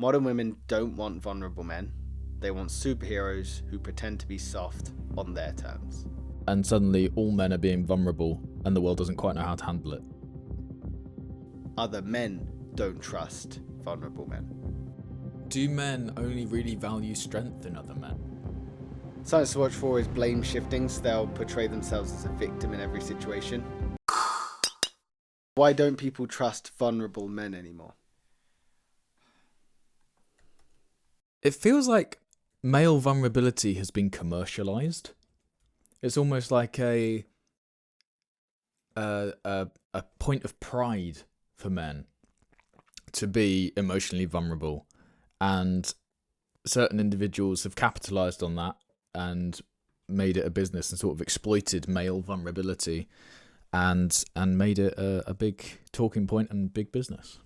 Modern women don't want vulnerable men. They want superheroes who pretend to be soft on their terms. And suddenly all men are being vulnerable and the world doesn't quite know how to handle it. Other men don't trust vulnerable men. Do men only really value strength in other men? Science to watch for is blame shifting, so they'll portray themselves as a victim in every situation. Why don't people trust vulnerable men anymore? It feels like male vulnerability has been commercialized. It's almost like a point of pride for men to be emotionally vulnerable, and certain individuals have capitalized on that and made it a business and sort of exploited male vulnerability and made it a big talking point and big business.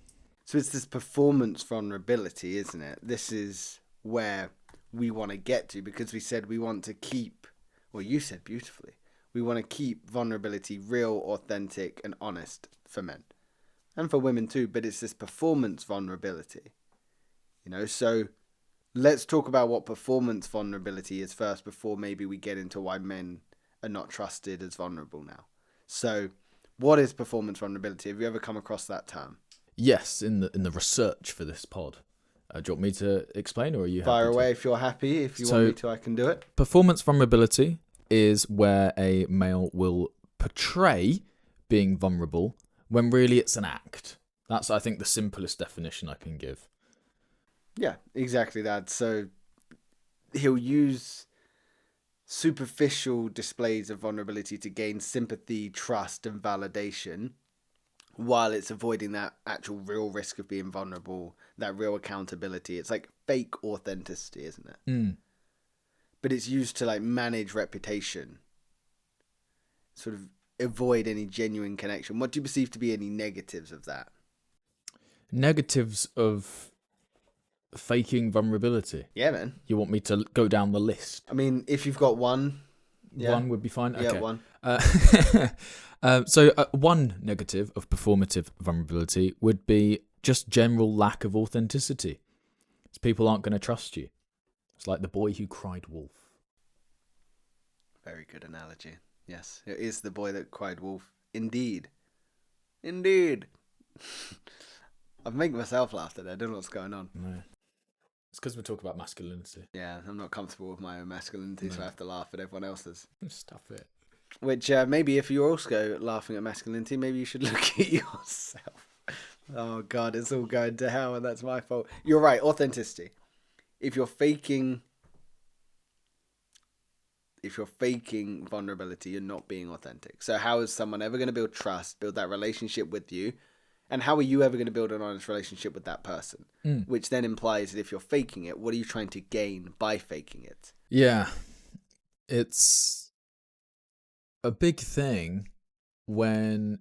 So it's this performance vulnerability, isn't it? This is where we want to get to, because we said we want to keep, well, you said beautifully, we want to keep vulnerability real, authentic, and honest for men. And for women too, but it's this performance vulnerability. So let's talk about what performance vulnerability is first before maybe we get into why men are not trusted as vulnerable now. So what is performance vulnerability? Have you ever come across that term? Yes, in the research for this pod. Do you want me to explain, or are you happy? Fire away if you're happy. If you want me to, I can do it. Performance vulnerability is where a male will portray being vulnerable when really it's an act. That's, I think, the simplest definition I can give. Yeah, exactly that. So he'll use superficial displays of vulnerability to gain sympathy, trust, and validation, while it's avoiding that actual real risk of being vulnerable, that real accountability. It's like fake authenticity, isn't it? Mm. But it's used to manage reputation, sort of avoid any genuine connection. What do you perceive to be any negatives of that? Negatives of faking vulnerability? Yeah, man. You want me to go down the list? I mean, if you've got one. Yeah. One would be fine? Yeah, okay. one. So one negative of performative vulnerability would be just general lack of authenticity. So people aren't going to trust you. It's like the boy who cried wolf. Very good analogy. Yes, it is the boy that cried wolf. Indeed. Indeed. I'm making myself laugh today. I don't know what's going on. No. It's because we talk about masculinity. Yeah, I'm not comfortable with my own masculinity, so I have to laugh at everyone else's. Stop it. Which maybe if you're also laughing at masculinity, maybe you should look at yourself. Oh God, it's all going to hell, and that's my fault. You're right, authenticity. If you're faking vulnerability, you're not being authentic. So how is someone ever going to build trust, build that relationship with you? And how are you ever going to build an honest relationship with that person? Which then implies that if you're faking it, what are you trying to gain by faking it? Yeah. It's a big thing when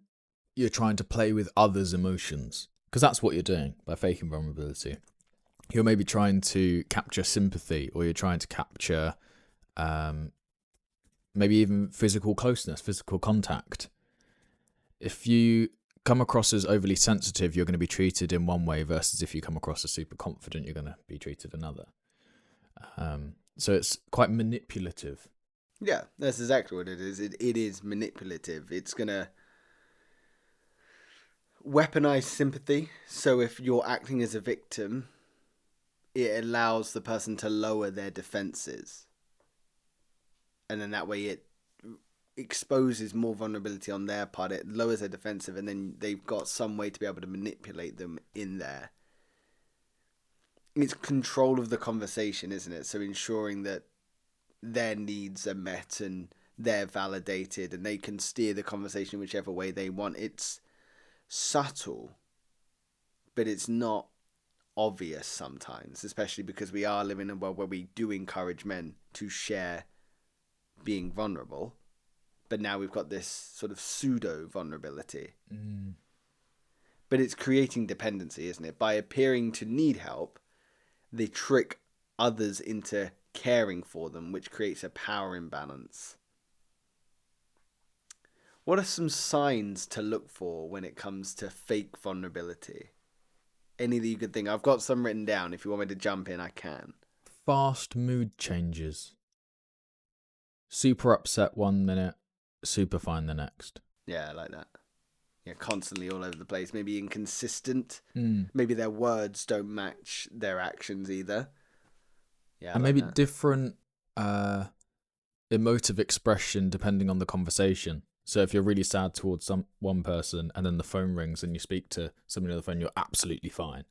you're trying to play with others' emotions. Because that's what you're doing by faking vulnerability. You're maybe trying to capture sympathy, or you're trying to capture maybe even physical closeness, physical contact. If you come across as overly sensitive, you're going to be treated in one way, versus if you come across as super confident, you're going to be treated another. So it's quite manipulative. Yeah, that's exactly what it is. It is manipulative. It's going to weaponize sympathy. So if you're acting as a victim, it allows the person to lower their defenses. And then that way it exposes more vulnerability on their part. It lowers their defensive, and then they've got some way to be able to manipulate them in there. It's control of the conversation, isn't it? So ensuring that their needs are met and they're validated, and they can steer the conversation whichever way they want. It's subtle, but it's not obvious sometimes, especially because we are living in a world where we do encourage men to share being vulnerable. But now we've got this sort of pseudo vulnerability. But it's creating dependency, isn't it? By appearing to need help, they trick others into caring for them, which creates a power imbalance. What are some signs to look for when it comes to fake vulnerability? Any that you could think. I've got some written down. If you want me to jump in, I can. Fast mood changes. Super upset 1 minute, super fine the next. Yeah, I like that. Yeah, constantly all over the place. Maybe inconsistent. Mm. Maybe their words don't match their actions either. Yeah, And like maybe that. different emotive expression depending on the conversation. So if you're really sad towards one person and then the phone rings and you speak to somebody on the phone, you're absolutely fine.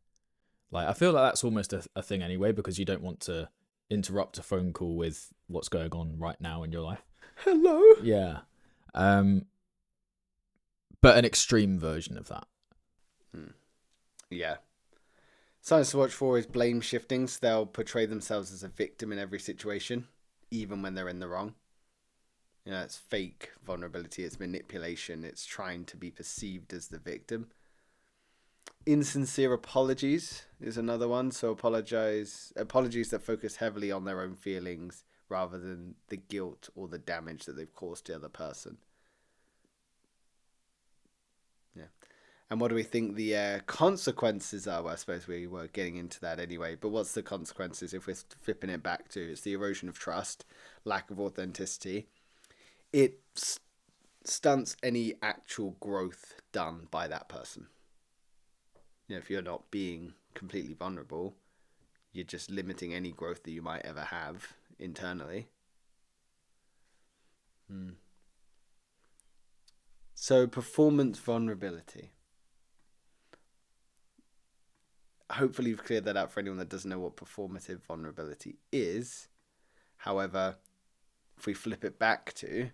Like, I feel like that's almost a thing anyway, because you don't want to interrupt a phone call with what's going on right now in your life. Hello. Yeah. But an extreme version of that. Yeah. Signs to watch for is blame shifting. So they'll portray themselves as a victim in every situation, even when they're in the wrong. You know, it's fake vulnerability, it's manipulation, it's trying to be perceived as the victim. Insincere apologies is another one. So apologies that focus heavily on their own feelings rather than the guilt or the damage that they've caused the other person. Yeah. And what do we think the consequences are? Well, I suppose we were getting into that anyway. But what's the consequences if we're flipping it back to? It's the erosion of trust, lack of authenticity. It stunts any actual growth done by that person. You know, if you're not being completely vulnerable, you're just limiting any growth that you might ever have internally. So, performance vulnerability. Hopefully you've cleared that out for anyone that doesn't know what performative vulnerability is. However, if we flip it back to,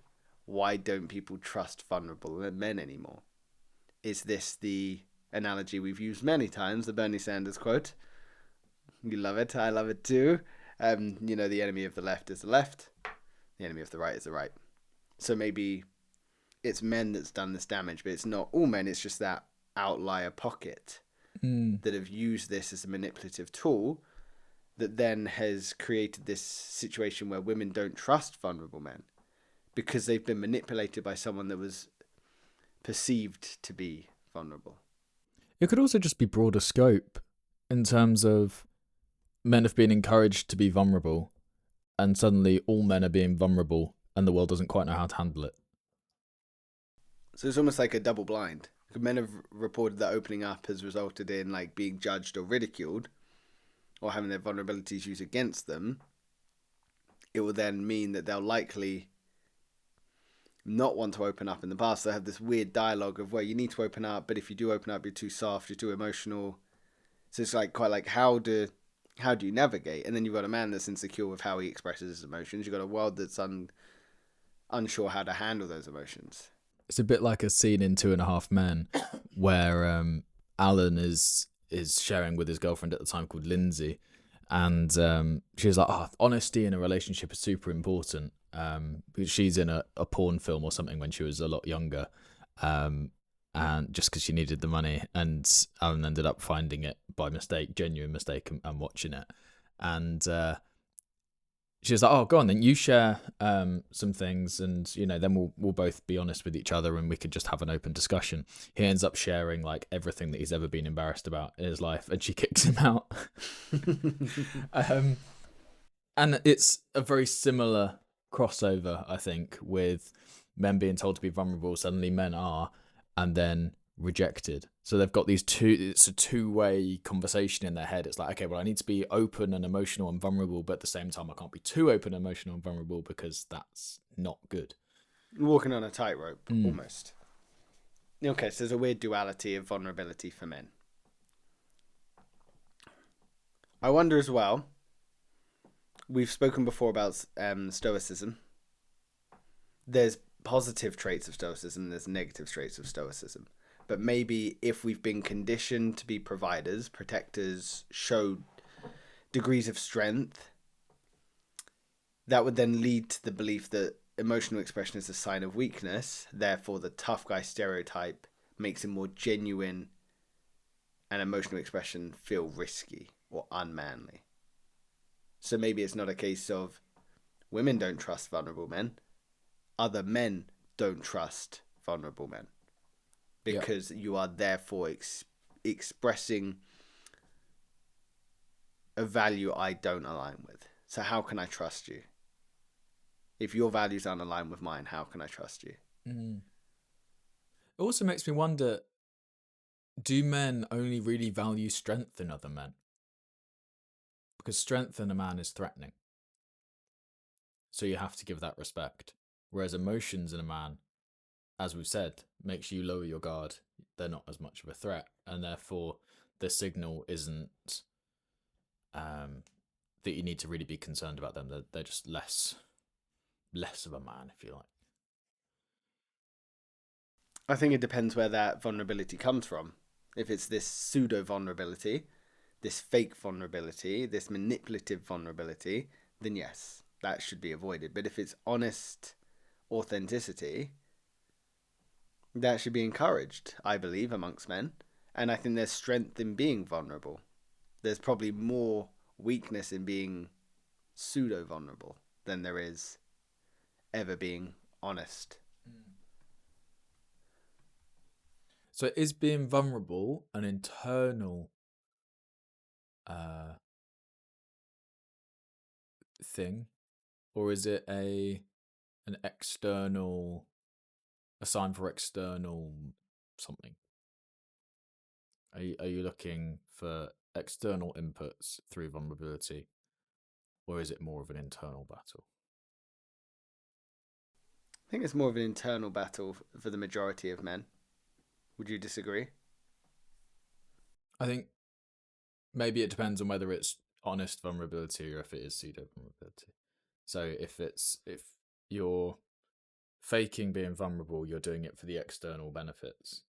why don't people trust vulnerable men anymore? Is this the analogy we've used many times, the Bernie Sanders quote? You love it, I love it too. You know, the enemy of the left is the left, the enemy of the right is the right. So maybe it's men that's done this damage, but it's not all men, it's just that outlier pocket that have used this as a manipulative tool that then has created this situation where women don't trust vulnerable men because they've been manipulated by someone that was perceived to be vulnerable. It could also just be broader scope in terms of men have been encouraged to be vulnerable and suddenly all men are being vulnerable and the world doesn't quite know how to handle it. So it's almost like a double blind. Men have reported that opening up has resulted in like being judged or ridiculed or having their vulnerabilities used against them. It will then mean that they'll likely not want to open up in the past. They have this weird dialogue of, well, you need to open up, but if you do open up, you're too soft, you're too emotional. So it's like quite like how do you navigate? And then you've got a man that's insecure with how he expresses his emotions. You've got a world that's unsure how to handle those emotions. It's a bit like a scene in 2.5 Men where Alan is sharing with his girlfriend at the time called Lindsay, and she was like, honesty in a relationship is super important. Because she's in a porn film or something when she was a lot younger, and just because she needed the money, and Alan ended up finding it by mistake, genuine mistake, and watching it, and she was like, "Oh, go on then, you share some things, and you know, then we'll both be honest with each other, and we could just have an open discussion." He ends up sharing like everything that he's ever been embarrassed about in his life, and she kicks him out. And it's a very similar crossover, I think, with men being told to be vulnerable. Suddenly, men are, and then rejected. So they've got these it's a two-way conversation in their head. It's like, okay, well, I need to be open and emotional and vulnerable, but at the same time I can't be too open, emotional and vulnerable because that's not good. Walking on a tightrope, almost. Okay, so there's a weird duality of vulnerability for men. I wonder as well, we've spoken before about stoicism. There's positive traits of stoicism, there's negative traits of stoicism. But maybe if we've been conditioned to be providers, protectors, show degrees of strength, that would then lead to the belief that emotional expression is a sign of weakness. Therefore, the tough guy stereotype makes it more genuine and emotional expression feel risky or unmanly. So maybe it's not a case of women don't trust vulnerable men. Other men don't trust vulnerable men. Because you are therefore expressing a value I don't align with. So how can I trust you? If your values aren't aligned with mine, how can I trust you? Mm. It also makes me wonder, do men only really value strength in other men? Because strength in a man is threatening. So you have to give that respect. Whereas emotions in a man, as we've said, makes you lower your guard. They're not as much of a threat. And therefore, the signal isn't that you need to really be concerned about them. They're just less of a man, if you like. I think it depends where that vulnerability comes from. If it's this pseudo vulnerability, this fake vulnerability, this manipulative vulnerability, then yes, that should be avoided. But if it's honest authenticity, that should be encouraged, I believe, amongst men. And I think there's strength in being vulnerable. There's probably more weakness in being pseudo vulnerable than there is ever being honest. So is being vulnerable an internal thing, or is it an external, a sign for external something? Are you looking for external inputs through vulnerability, or is it more of an internal battle? I think it's more of an internal battle for the majority of men. Would you disagree? I think maybe it depends on whether it's honest vulnerability or if it is pseudo vulnerability. So if you're faking being vulnerable, you're doing it for the external benefits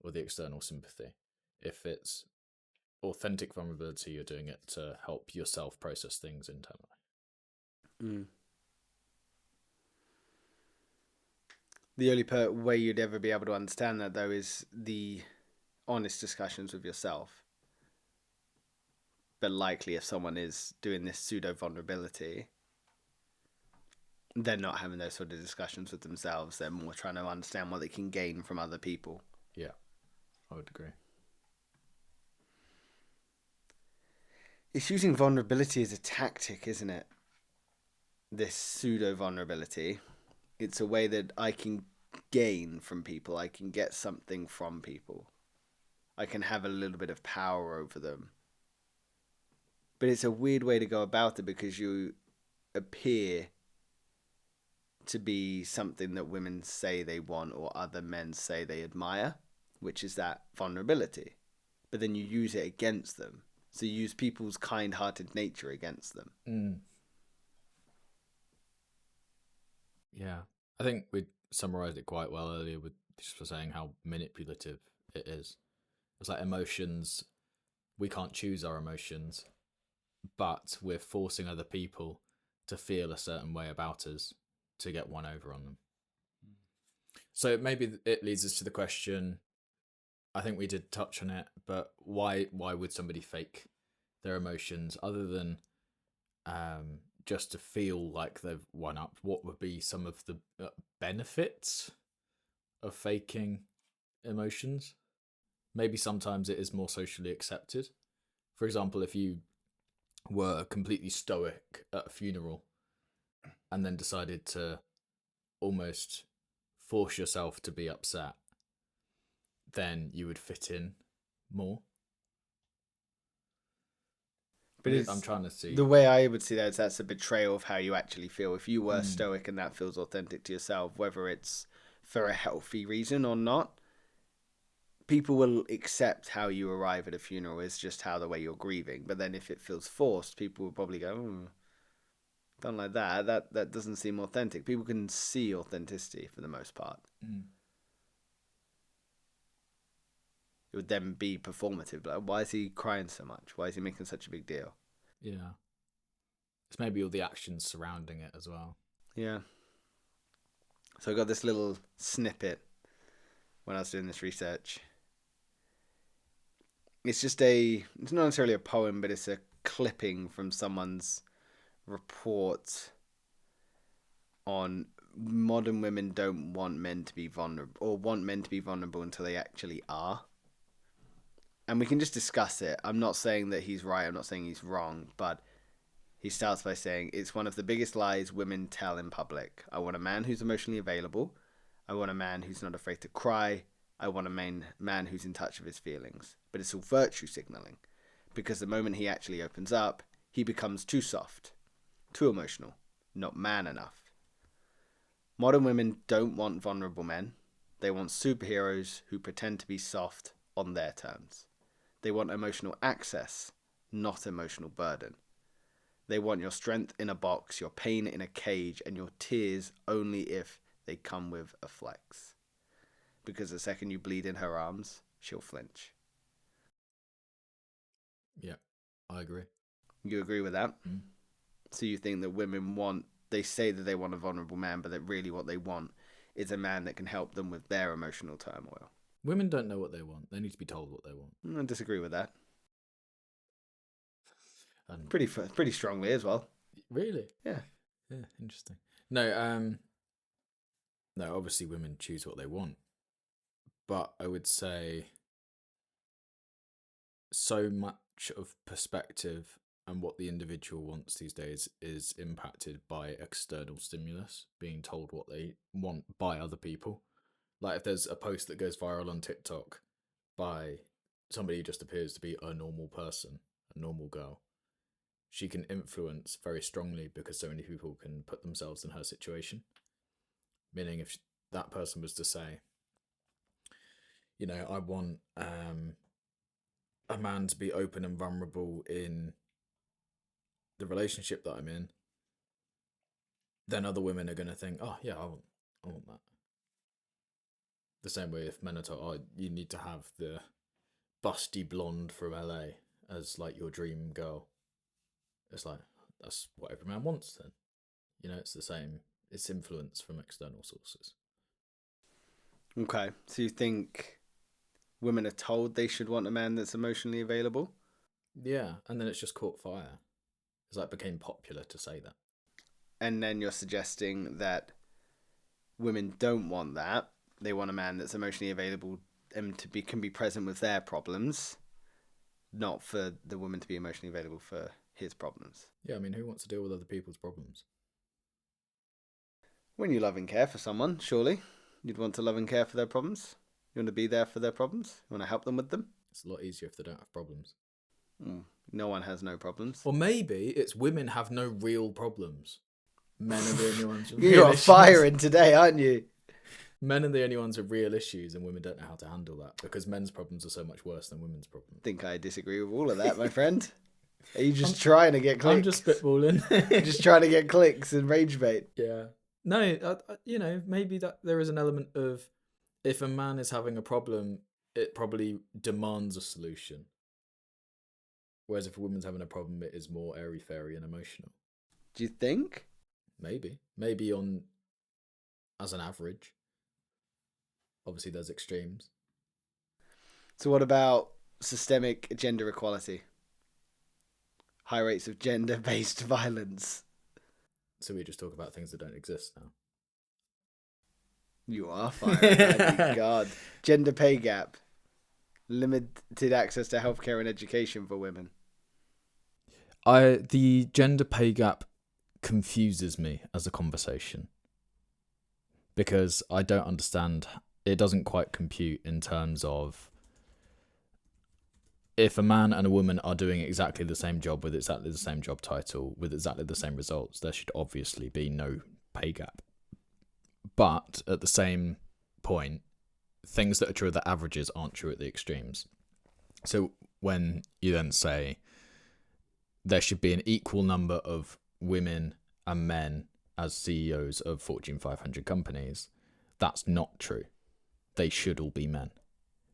or the external sympathy. If it's authentic vulnerability, you're doing it to help yourself process things internally. Mm. The only way you'd ever be able to understand that, though, is the honest discussions with yourself. But likely, if someone is doing this pseudo vulnerability, they're not having those sort of discussions with themselves. They're more trying to understand what they can gain from other people. Yeah, I would agree. It's using vulnerability as a tactic, isn't it? This pseudo vulnerability. It's a way that I can gain from people. I can get something from people. I can have a little bit of power over them. But it's a weird way to go about it because you appear to be something that women say they want or other men say they admire, which is that vulnerability. But then you use it against them. So you use people's kind-hearted nature against them. Mm. Yeah, I think we summarized it quite well earlier with just for saying how manipulative it is. It's like emotions, we can't choose our emotions, but we're forcing other people to feel a certain way about us to get one over on them. So maybe it leads us to the question, I think we did touch on it, but why would somebody fake their emotions other than just to feel like they've won up? What would be some of the benefits of faking emotions? Maybe sometimes it is more socially accepted. For example, if you were completely stoic at a funeral and then decided to almost force yourself to be upset, then you would fit in more. But I'm trying to see. The way I would see that is that's a betrayal of how you actually feel. If you were stoic and that feels authentic to yourself, whether it's for a healthy reason or not, people will accept how you arrive at a funeral is just how the way you're grieving. But then if it feels forced, people will probably go, don't like that. That doesn't seem authentic. People can see authenticity for the most part. It would then be performative. Like, why is he crying so much? Why is he making such a big deal? Yeah. It's maybe all the actions surrounding it as well. Yeah. So I got this little snippet when I was doing this research. It's not necessarily a poem, but it's a clipping from someone's report on modern women don't want men to be vulnerable or want men to be vulnerable until they actually are. and we can just discuss it. I'm not saying that he's right. I'm not saying he's wrong, but he starts by saying, it's one of the biggest lies women tell in public. I want a man who's emotionally available. I want a man who's not afraid to cry. I want a man who's in touch with his feelings. But it's all virtue signaling, because the moment he actually opens up, he becomes too soft, too emotional, not man enough. Modern women don't want vulnerable men. They want superheroes who pretend to be soft on their terms. They want emotional access, not emotional burden. They want your strength in a box, your pain in a cage, and your tears only if they come with a flex. Because the second you bleed in her arms, she'll flinch. Yeah, I agree. You agree with that? Mm. So you think that women they say that they want a vulnerable man, but that really what they want is a man that can help them with their emotional turmoil. Women don't know what they want. They need to be told what they want. I disagree with that. And Pretty strongly as well. Really? Yeah. Yeah, interesting. No, obviously women choose what they want. But I would say so much of perspective and what the individual wants these days is impacted by external stimulus, being told what they want by other people. Like if there's a post that goes viral on TikTok by somebody who just appears to be a normal person, a normal girl, she can influence very strongly because so many people can put themselves in her situation. Meaning if that person was to say, you know, I want a man to be open and vulnerable in the relationship that I'm in, then other women are going to think, oh yeah, I want that. The same way if men are told, oh, you need to have the busty blonde from LA as like your dream girl. It's like, that's what every man wants then. You know, it's the same. It's influence from external sources. Okay, so you think women are told they should want a man that's emotionally available? Yeah, and then it's just caught fire. It's like became popular to say that. And then you're suggesting that women don't want that. They want a man that's emotionally available and can be present with their problems, not for the woman to be emotionally available for his problems. Yeah, I mean, who wants to deal with other people's problems? When you love and care for someone, surely you'd want to love and care for their problems. You want to be there for their problems. You want to help them with them. It's a lot easier if they don't have problems. No one has no problems. Or maybe it's women have no real problems. Men are the only ones with You real are issues. firing today, aren't you? Men are the only ones with real issues, and women don't know how to handle that because men's problems are so much worse than women's problems. I think I disagree with all of that, my friend. Are you just trying to get clicks? I'm just spitballing. Just trying to get clicks and rage bait. Yeah. No, you know, maybe that there is an element of if a man is having a problem, it probably demands a solution. Whereas if a woman's having a problem, it is more airy-fairy and emotional. Do you think? Maybe on as an average. Obviously, there's extremes. So what about systemic gender equality? High rates of gender-based violence. So we just talk about things that don't exist now. You are firing, my God. Gender pay gap. Limited access to healthcare and education for women. The gender pay gap confuses me as a conversation because I don't understand. It doesn't quite compute in terms of if a man and a woman are doing exactly the same job with exactly the same job title with exactly the same results, there should obviously be no pay gap. But at the same point, things that are true at the averages aren't true at the extremes. So when you then say there should be an equal number of women and men as CEOs of Fortune 500 companies, that's not true. They should all be men.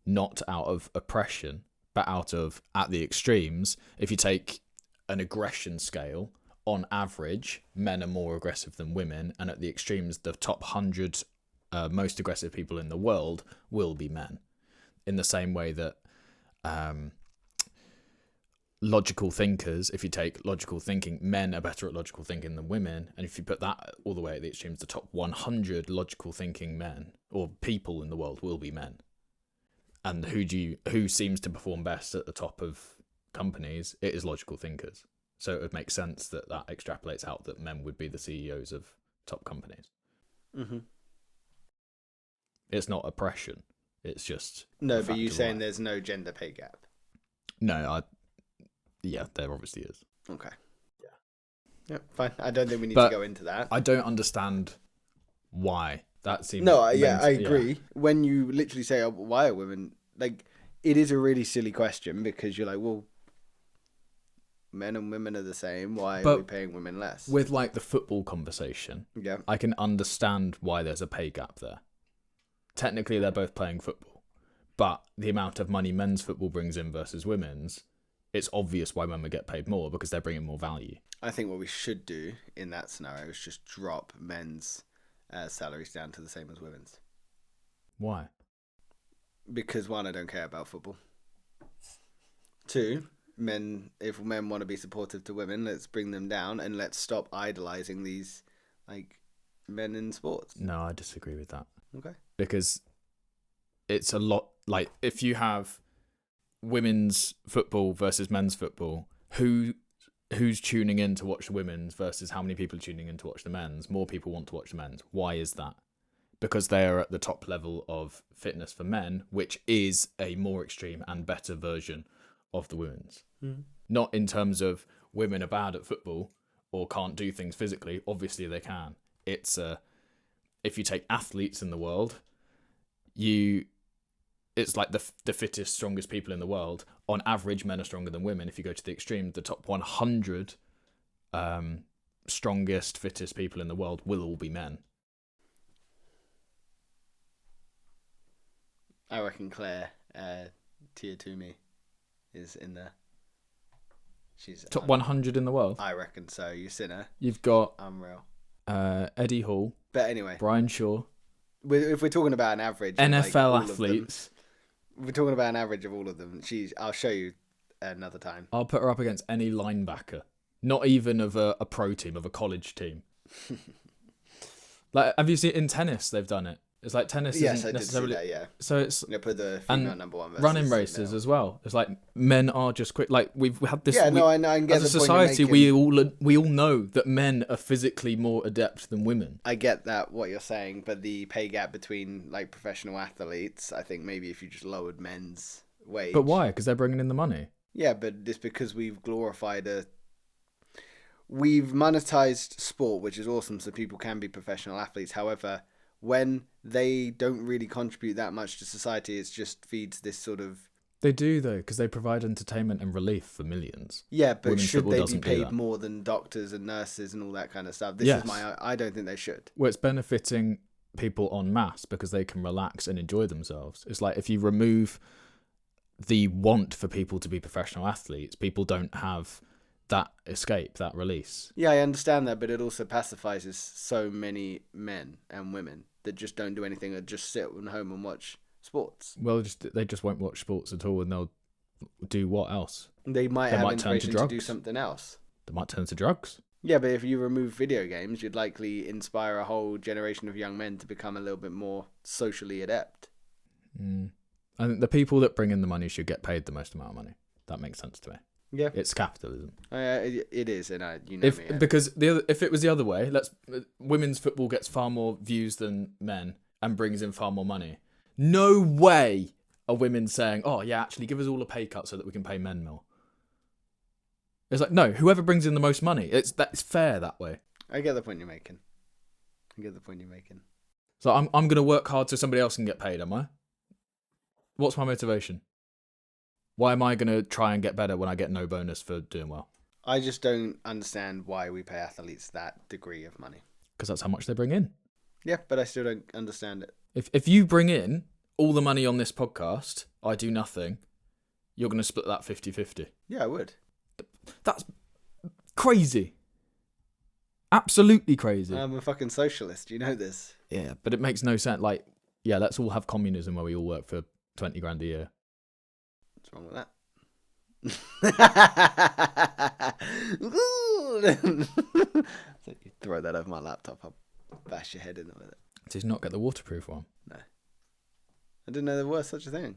Not out of oppression, but out of, at the extremes, if you take an aggression scale, on average, men are more aggressive than women, and at the extremes, the top 100 most aggressive people in the world will be men. In the same way that logical thinkers, if you take logical thinking, men are better at logical thinking than women, and if you put that all the way at the extremes, the top 100 logical thinking men, or people in the world, will be men. and who seems to perform best at the top of companies, it is logical thinkers. So it would make sense that extrapolates out that men would be the CEOs of top companies. Mm-hmm. It's not oppression. It's just no. But you're saying there's no gender pay gap? No, yeah, there obviously is. Okay. Yeah, fine. I don't think we need to go into that. I don't understand why that seems. No, I agree. Yeah. When you literally say, oh, "Why are women?" Like, it is a really silly question because you're like, well, men and women are the same. Why are we paying women less? With like the football conversation, yeah, I can understand why there's a pay gap there. Technically, they're both playing football, but the amount of money men's football brings in versus women's, it's obvious why women get paid more because they're bringing more value. I think what we should do in that scenario is just drop men's salaries down to the same as women's. Why? Because one, I don't care about football. Two, if men want to be supportive to women, let's bring them down and let's stop idolizing these like men in sports. No, I disagree with that. Okay. Because it's a lot like if you have women's football versus men's football, who's tuning in to watch the women's versus how many people are tuning in to watch the men's? More people want to watch the men's. Why is that? Because they are at the top level of fitness for men, which is a more extreme and better version of the women's. Mm. Not in terms of women are bad at football or can't do things physically. Obviously they can. It's if you take athletes in the world, it's like the fittest, strongest people in the world. On average, men are stronger than women. If you go to the extreme, the top 100 strongest, fittest people in the world will all be men. I reckon Claire Tia Toomey is in there. She's top 100 in the world. I reckon so. You've seen her. You've got unreal. Eddie Hall. But anyway, Brian Shaw. If we're talking about an average NFL athletes, we're talking about an average of all of them. I'll show you another time. I'll put her up against any linebacker, not even of a pro team, of a college team. Like, have you seen in tennis? They've done it. It's like tennis. Yes, isn't I did see that. Yeah. So it's put the female number one versus running races as well. It's like men are just quick. Like we've had this. Yeah, no, I know. I get as a society, we all know that men are physically more adept than women. I get that what you're saying, but the pay gap between like professional athletes, I think maybe if you just lowered men's wage. But why? Because they're bringing in the money. Yeah, but it's because we've monetized sport, which is awesome, so people can be professional athletes. However, when they don't really contribute that much to society, it just feeds this sort of... They do, though, because they provide entertainment and relief for millions. Yeah, but women's should they be paid more than doctors and nurses and all that kind of stuff? This is I don't think they should. Well, it's benefiting people en masse because they can relax and enjoy themselves. It's like if you remove the want for people to be professional athletes, people don't have that escape, that release. Yeah, I understand that, but it also pacifies so many men and women that just don't do anything or just sit at home and watch sports. Well, they just won't watch sports at all, and they'll do what else? They might have inspiration to do something else. They might turn to drugs. Yeah, but if you remove video games, you'd likely inspire a whole generation of young men to become a little bit more socially adept. I think the people that bring in the money should get paid the most amount of money. That makes sense to me. Yeah, it's capitalism. It is, and me. Because if it was the other way, women's football gets far more views than men and brings in far more money. No way are women saying, "Oh yeah, actually, give us all a pay cut so that we can pay men more." It's like no, whoever brings in the most money, it's fair that way. I get the point you're making. So I'm gonna work hard so somebody else can get paid, am I? What's my motivation? Why am I going to try and get better when I get no bonus for doing well? I just don't understand why we pay athletes that degree of money. Because that's how much they bring in. Yeah, but I still don't understand it. If you bring in all the money on this podcast, I do nothing, you're going to split that 50-50. Yeah, I would. That's crazy. Absolutely crazy. I'm a fucking socialist. You know this. Yeah, but it makes no sense. Like, yeah, let's all have communism where we all work for 20 grand a year. What's wrong with that? So you throw that over my laptop, I'll bash your head in it with it. Did you not get the waterproof one? No. I didn't know there was such a thing.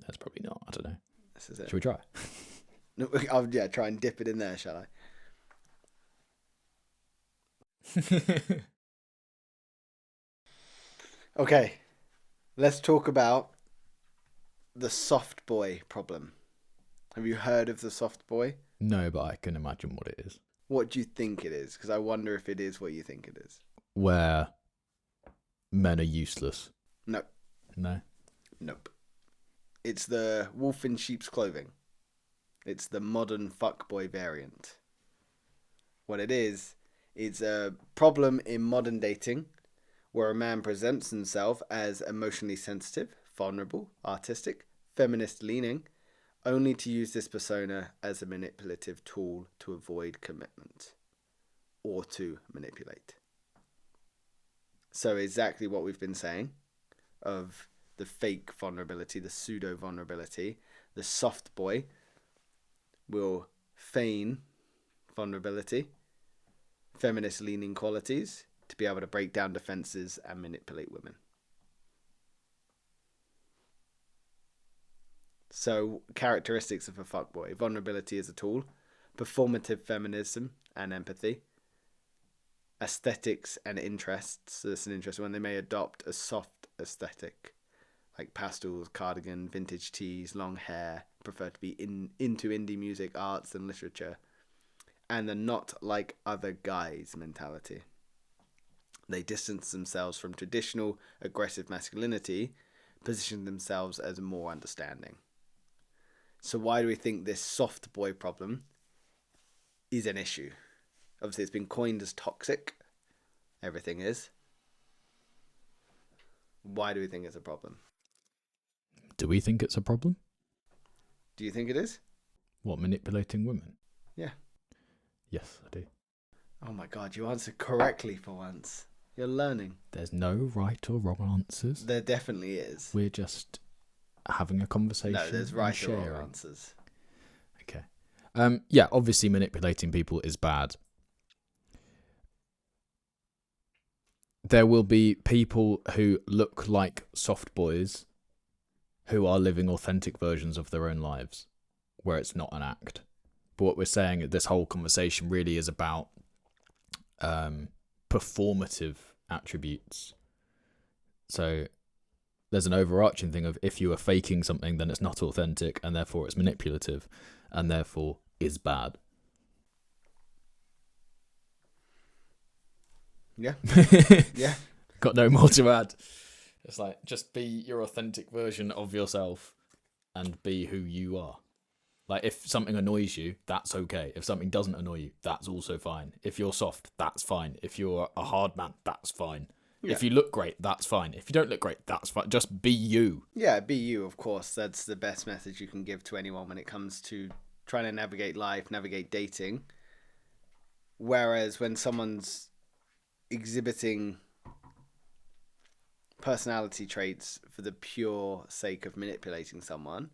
That's probably not. I don't know. This is it. Should we try? No, try and dip it in there, shall I? Okay, let's talk about the soft boy problem. Have you heard of the soft boy? No, but I can imagine what it is. What do you think it is? Because I wonder if it is what you think it is. Where men are useless. No. No? Nope. It's the wolf in sheep's clothing. It's the modern fuckboy variant. What it is, it's a problem in modern dating where a man presents himself as emotionally sensitive, vulnerable, artistic, feminist leaning, only to use this persona as a manipulative tool to avoid commitment or to manipulate. So exactly what we've been saying of the fake vulnerability, the pseudo vulnerability, the soft boy will feign vulnerability, feminist leaning qualities to be able to break down defenses and manipulate women. So, characteristics of a fuckboy: vulnerability as a tool, performative feminism and empathy, aesthetics and interests. So that's an interesting one. They may adopt a soft aesthetic, like pastels, cardigan, vintage tees, long hair, prefer to be into indie music, arts and literature, and the not like other guys mentality. They distance themselves from traditional aggressive masculinity, position themselves as more understanding. So why do we think this soft boy problem is an issue? Obviously, it's been coined as toxic. Everything is. Why do we think it's a problem? Do we think it's a problem? Do you think it is? What, manipulating women? Yeah. Yes, I do. Oh my God, you answered correctly for once. You're learning. There's no right or wrong answers. There definitely is. We're just having a conversation. No, there's right or wrong answers. Okay. Yeah, obviously manipulating people is bad. There will be people who look like soft boys who are living authentic versions of their own lives, where it's not an act. But what we're saying, this whole conversation really is about performative attributes. So there's an overarching thing of if you are faking something, then it's not authentic, and therefore it's manipulative, and therefore is bad. Yeah. Yeah. Got no more to add. It's like, just be your authentic version of yourself and be who you are. Like, if something annoys you, that's okay. If something doesn't annoy you, that's also fine. If you're soft, that's fine. If you're a hard man, that's fine. Yeah. If you look great, that's fine. If you don't look great, that's fine. Just be you. Yeah, be you, of course. That's the best message you can give to anyone when it comes to trying to navigate life, navigate dating. Whereas when someone's exhibiting personality traits for the pure sake of manipulating someone,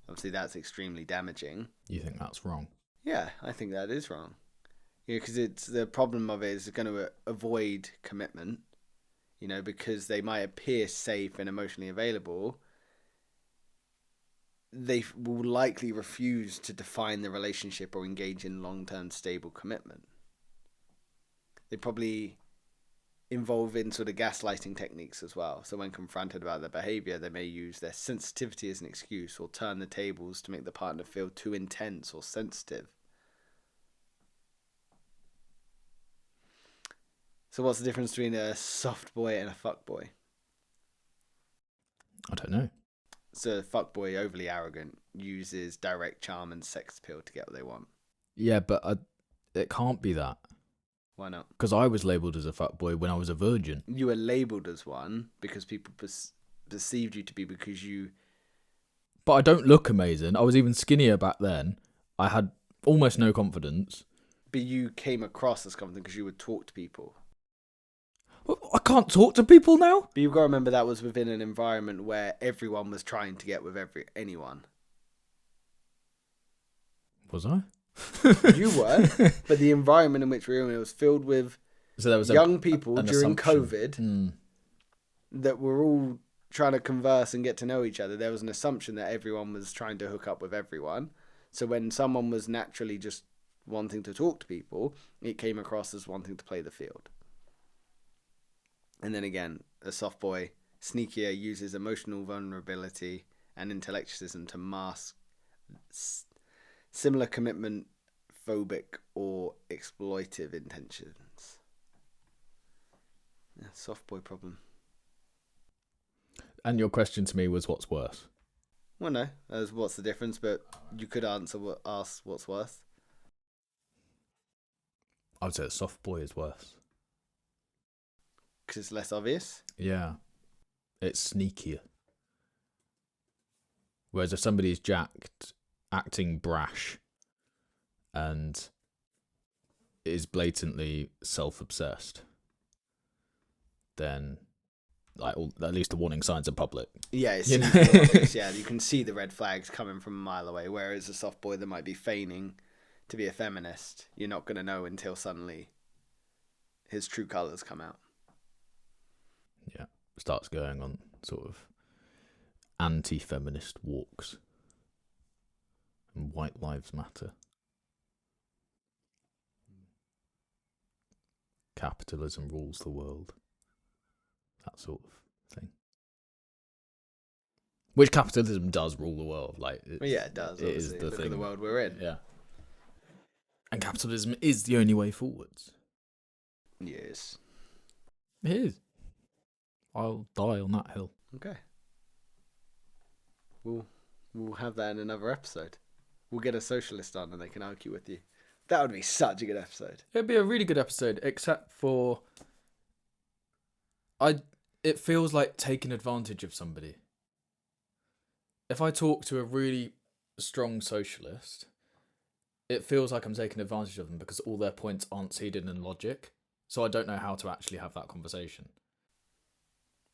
obviously that's extremely damaging. You think that's wrong? Yeah, I think that is wrong. Yeah, because it's the problem of it is going to avoid commitment, you know, because they might appear safe and emotionally available. They will likely refuse to define the relationship or engage in long-term stable commitment. They probably involve in sort of gaslighting techniques as well. So when confronted about their behavior, they may use their sensitivity as an excuse or turn the tables to make the partner feel too intense or sensitive. So what's the difference between a soft boy and a fuck boy? I don't know. So a fuck boy, overly arrogant, uses direct charm and sex appeal to get what they want. Yeah, but it can't be that. Why not? Because I was labelled as a fuckboy when I was a virgin. You were labelled as one because people perceived you to be because you... But I don't look amazing. I was even skinnier back then. I had almost no confidence. But you came across as confident because you would talk to people. I can't talk to people now? But you've got to remember that was within an environment where everyone was trying to get with anyone. Was I? You were, but the environment in which we were in was filled with young people during COVID that were all trying to converse and get to know each other, there was an assumption that everyone was trying to hook up with everyone. So when someone was naturally just wanting to talk to people, it came across as wanting to play the field. And then again, a soft boy, sneakier, uses emotional vulnerability and intellectualism to mask similar commitment phobic or exploitive intentions. Yeah, soft boy problem. And your question to me was, what's worse? Well, no, as what's the difference, but you could ask what's worse. I would say a soft boy is worse. Because it's less obvious? Yeah. It's sneakier. Whereas if somebody's jacked, acting brash, and is blatantly self-obsessed, then at least the warning signs are public. Yeah, it's obvious. Yeah, you can see the red flags coming from a mile away. Whereas a soft boy that might be feigning to be a feminist, you're not going to know until suddenly his true colours come out. Yeah, starts going on sort of anti-feminist walks. And white lives matter. Capitalism rules the world. That sort of thing. Which capitalism does rule the world. It does. It is the Look thing. at the world we're in. Yeah. And capitalism is the only way forwards. Yes. It is. I'll die on that hill. Okay. We'll have that in another episode. We'll get a socialist on and they can argue with you. That would be such a good episode. It'd be a really good episode, except for it feels like taking advantage of somebody. If I talk to a really strong socialist, it feels like I'm taking advantage of them because all their points aren't seeded in logic. So I don't know how to actually have that conversation.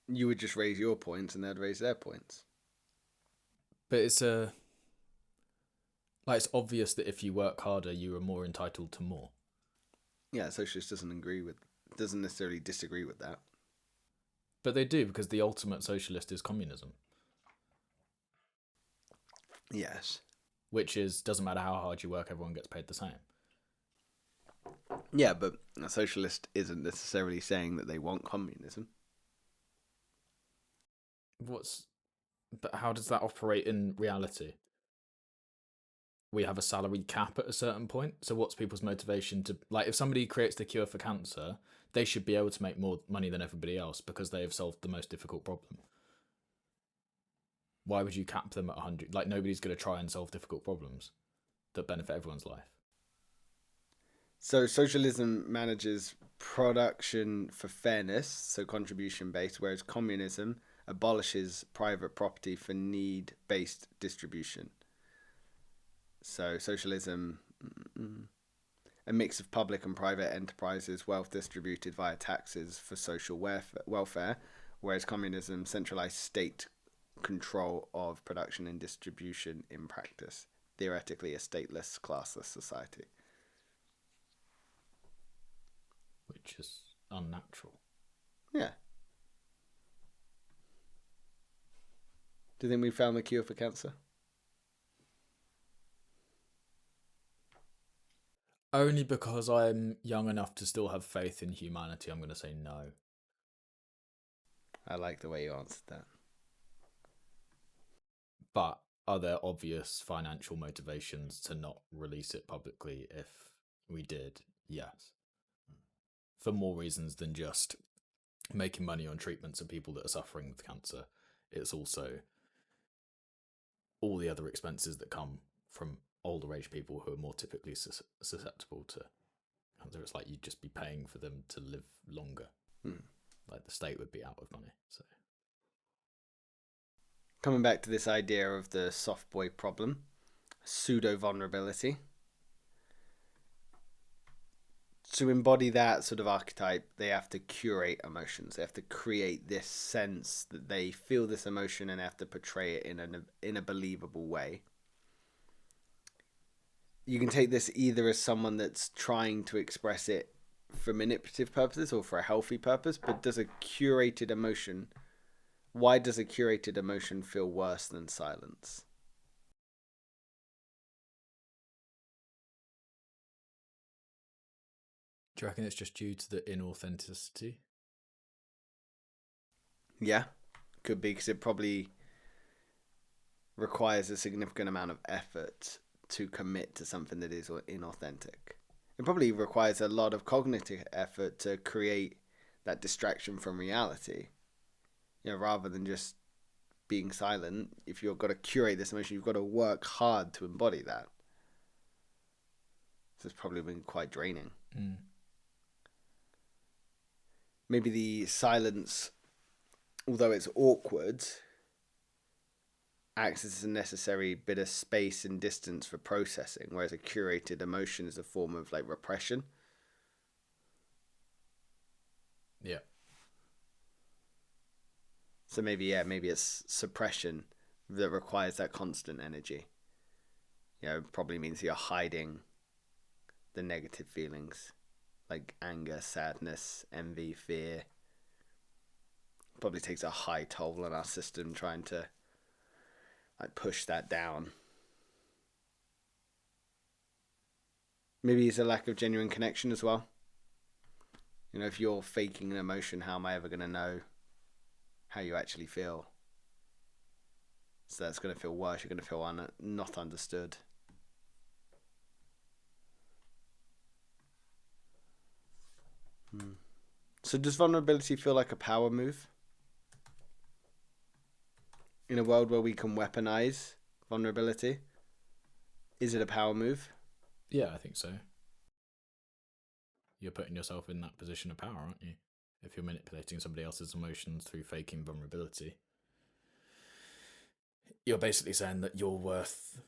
You would just raise your points and they'd raise their points. But it's obvious that if you work harder, you are more entitled to more. Yeah, a socialist doesn't necessarily disagree with that. But they do, because the ultimate socialist is communism. Yes. Which is, doesn't matter how hard you work, everyone gets paid the same. Yeah, but a socialist isn't necessarily saying that they want communism. But how does that operate in reality? We have a salary cap at a certain point. So what's people's motivation to, if somebody creates the cure for cancer, they should be able to make more money than everybody else because they have solved the most difficult problem. Why would you cap them at 100? Nobody's going to try and solve difficult problems that benefit everyone's life. So socialism manages production for fairness, so contribution-based, whereas communism abolishes private property for need-based distribution. So socialism, a mix of public and private enterprises, wealth distributed via taxes for social welfare, whereas communism, centralized state control of production and distribution in practice, theoretically a stateless, classless society. Which is unnatural. Yeah. Do you think we found the cure for cancer? Only because I'm young enough to still have faith in humanity, I'm going to say no. I like the way you answered that. But are there obvious financial motivations to not release it publicly if we did? Yes. For more reasons than just making money on treatments of people that are suffering with cancer. It's also all the other expenses that come from older age people who are more typically susceptible to cancer. It's like you'd just be paying for them to live longer. The state would be out of money. So coming back to this idea of the soft boy problem, pseudo vulnerability. To embody that sort of archetype, they have to curate emotions. They have to create this sense that they feel this emotion and have to portray it in a believable way. You can take this either as someone that's trying to express it for manipulative purposes or for a healthy purpose, but does a curated emotion Why does a curated emotion feel worse than silence? Do you reckon it's just due to the inauthenticity? Yeah, could be, because it probably requires a significant amount of effort to commit to something that is inauthentic. It probably requires a lot of cognitive effort to create that distraction from reality. Rather than just being silent, if you've got to curate this emotion, you've got to work hard to embody that. So it's probably been quite draining. Mm. Maybe the silence, although it's awkward, acts as a necessary bit of space and distance for processing, whereas a curated emotion is a form of like repression. Yeah. So maybe it's suppression that requires that constant energy. It probably means you're hiding the negative feelings like anger, sadness, envy, fear. Probably takes a high toll on our system trying to like push that down. Maybe it's a lack of genuine connection as well. If you're faking an emotion, how am I ever going to know how you actually feel? So that's going to feel worse. You're going to feel not understood. So does vulnerability feel like a power move? In a world where we can weaponize vulnerability, is it a power move? Yeah, I think so. You're putting yourself in that position of power, aren't you? If you're manipulating somebody else's emotions through faking vulnerability, you're basically saying that you're worth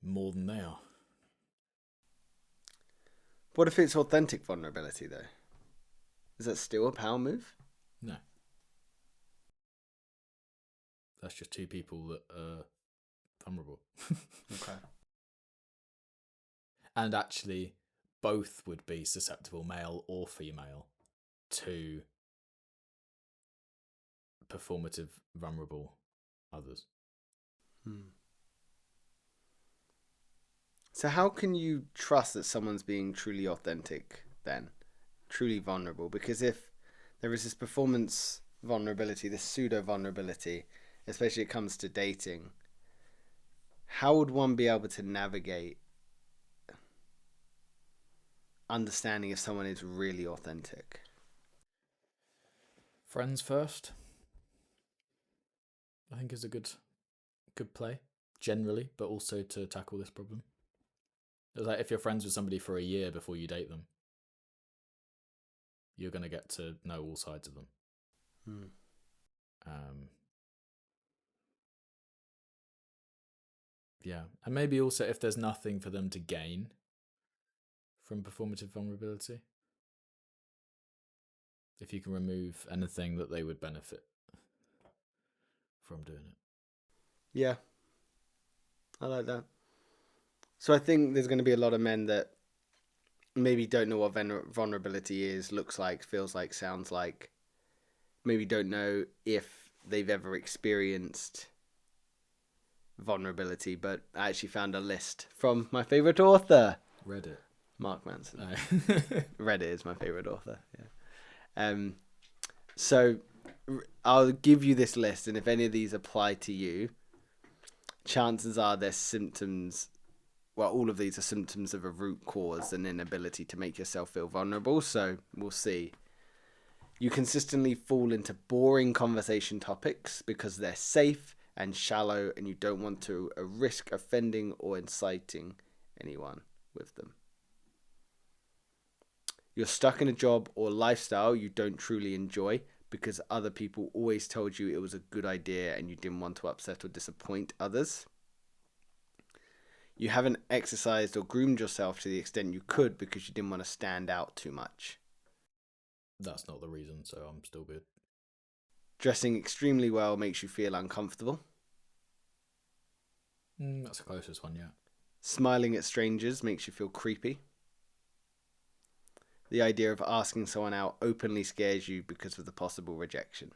more than they are. What if it's authentic vulnerability, though? Is that still a power move? No. That's just two people that are vulnerable. Okay. And actually, both would be susceptible, male or female, to performative, vulnerable others. So how can you trust that someone's being truly authentic then? Truly vulnerable? Because if there is this performance vulnerability, this pseudo vulnerability, especially when it comes to dating, how would one be able to navigate understanding if someone is really authentic? Friends first, I think, is a good play generally, but also to tackle this problem. It's like if you're friends with somebody for a year before you date them, you're going to get to know all sides of them. Yeah, and maybe also if there's nothing for them to gain from performative vulnerability, if you can remove anything that they would benefit from doing it. Yeah, I like that. So I think there's going to be a lot of men that maybe don't know what vulnerability is, looks like, feels like, sounds like. Maybe don't know if they've ever experienced vulnerability, but I actually found a list from my favorite author, Reddit. Mark Manson. No. Reddit is my favorite author. Yeah. So I'll give you this list, and if any of these apply to you, chances are they're symptoms. Well, all of these are symptoms of a root cause, an inability to make yourself feel vulnerable. So we'll see. You consistently fall into boring conversation topics because they're safe and shallow, and you don't want to risk offending or inciting anyone with them. You're stuck in a job or lifestyle you don't truly enjoy because other people always told you it was a good idea and you didn't want to upset or disappoint others. You haven't exercised or groomed yourself to the extent you could because you didn't want to stand out too much. That's not the reason, so I'm still good. Dressing extremely well makes you feel uncomfortable. That's the closest one, yeah. Smiling at strangers makes you feel creepy. The idea of asking someone out openly scares you because of the possible rejection.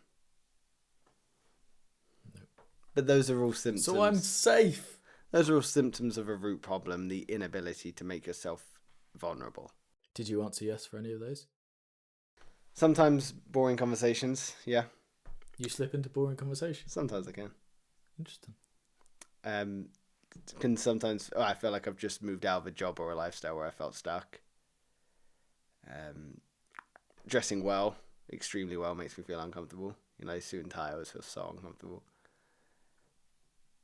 But those are all symptoms. So I'm safe. Those are all symptoms of a root problem, the inability to make yourself vulnerable. Did you answer yes for any of those? Sometimes boring conversations, yeah. You slip into boring conversations? Sometimes I can. Interesting. Can sometimes I feel like I've just moved out of a job or a lifestyle where I felt stuck. Dressing well, extremely well, makes me feel uncomfortable. Suit and tie, I always feel so uncomfortable.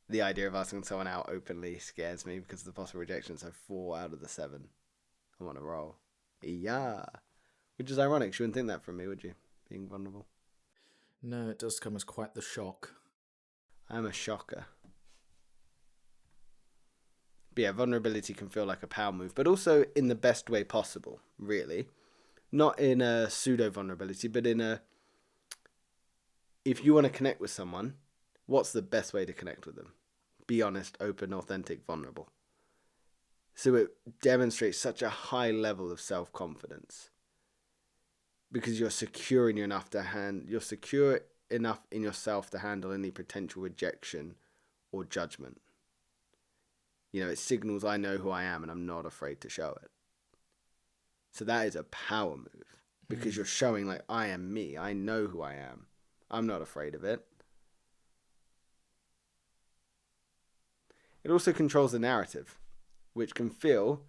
The idea of asking someone out openly scares me because of the possible rejection. So 4 out of the 7, I'm on a roll. Yeah. Which is ironic. You wouldn't think that from me, would you? Being vulnerable. No, it does come as quite the shock. I'm a shocker. But yeah, vulnerability can feel like a power move, but also in the best way possible, really. Not in a pseudo-vulnerability, but in a... If you want to connect with someone, what's the best way to connect with them? Be honest, open, authentic, vulnerable. So it demonstrates such a high level of self-confidence. Because you're secure enough in yourself to handle any potential rejection or judgment. It signals I know who I am and I'm not afraid to show it. So that is a power move because you're showing like, I am me. I know who I am. I'm not afraid of it. It also controls the narrative, which can feel,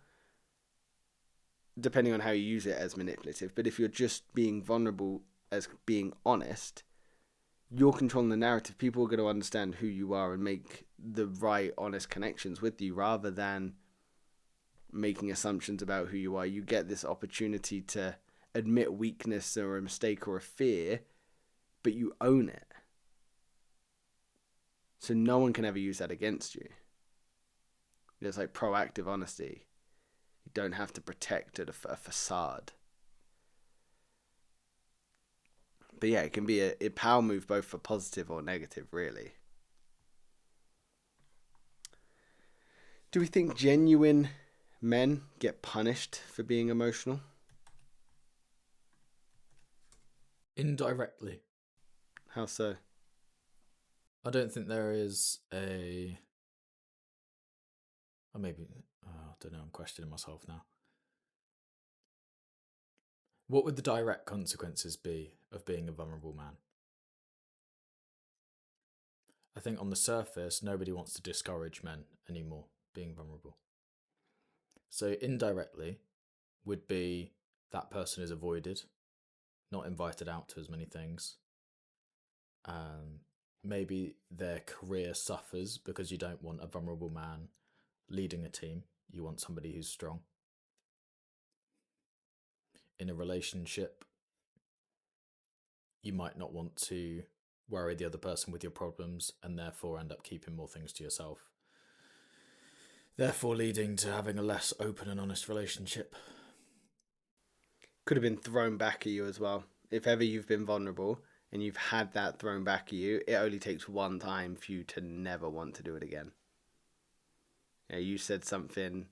depending on how you use it, as manipulative. But if you're just being vulnerable as being honest, you're controlling the narrative. People are going to understand who you are and make the right, honest connections with you rather than making assumptions about who you are. You get this opportunity to admit weakness or a mistake or a fear, but you own it. So no one can ever use that against you. It's like proactive honesty. You don't have to protect a facade. But yeah, it can be a power move both for positive or negative, really. Do we think genuine men get punished for being emotional? Indirectly. How so? I don't think there is a... Or maybe... I don't know, I'm questioning myself now. What would the direct consequences be of being a vulnerable man? I think on the surface, nobody wants to discourage men anymore being vulnerable. So indirectly would be that person is avoided, not invited out to as many things. Maybe their career suffers because you don't want a vulnerable man leading a team. You want somebody who's strong. In a relationship, you might not want to worry the other person with your problems and therefore end up keeping more things to yourself. Therefore leading to having a less open and honest relationship. Could have been thrown back at you as well. If ever you've been vulnerable and you've had that thrown back at you, it only takes one time for you to never want to do it again. You said something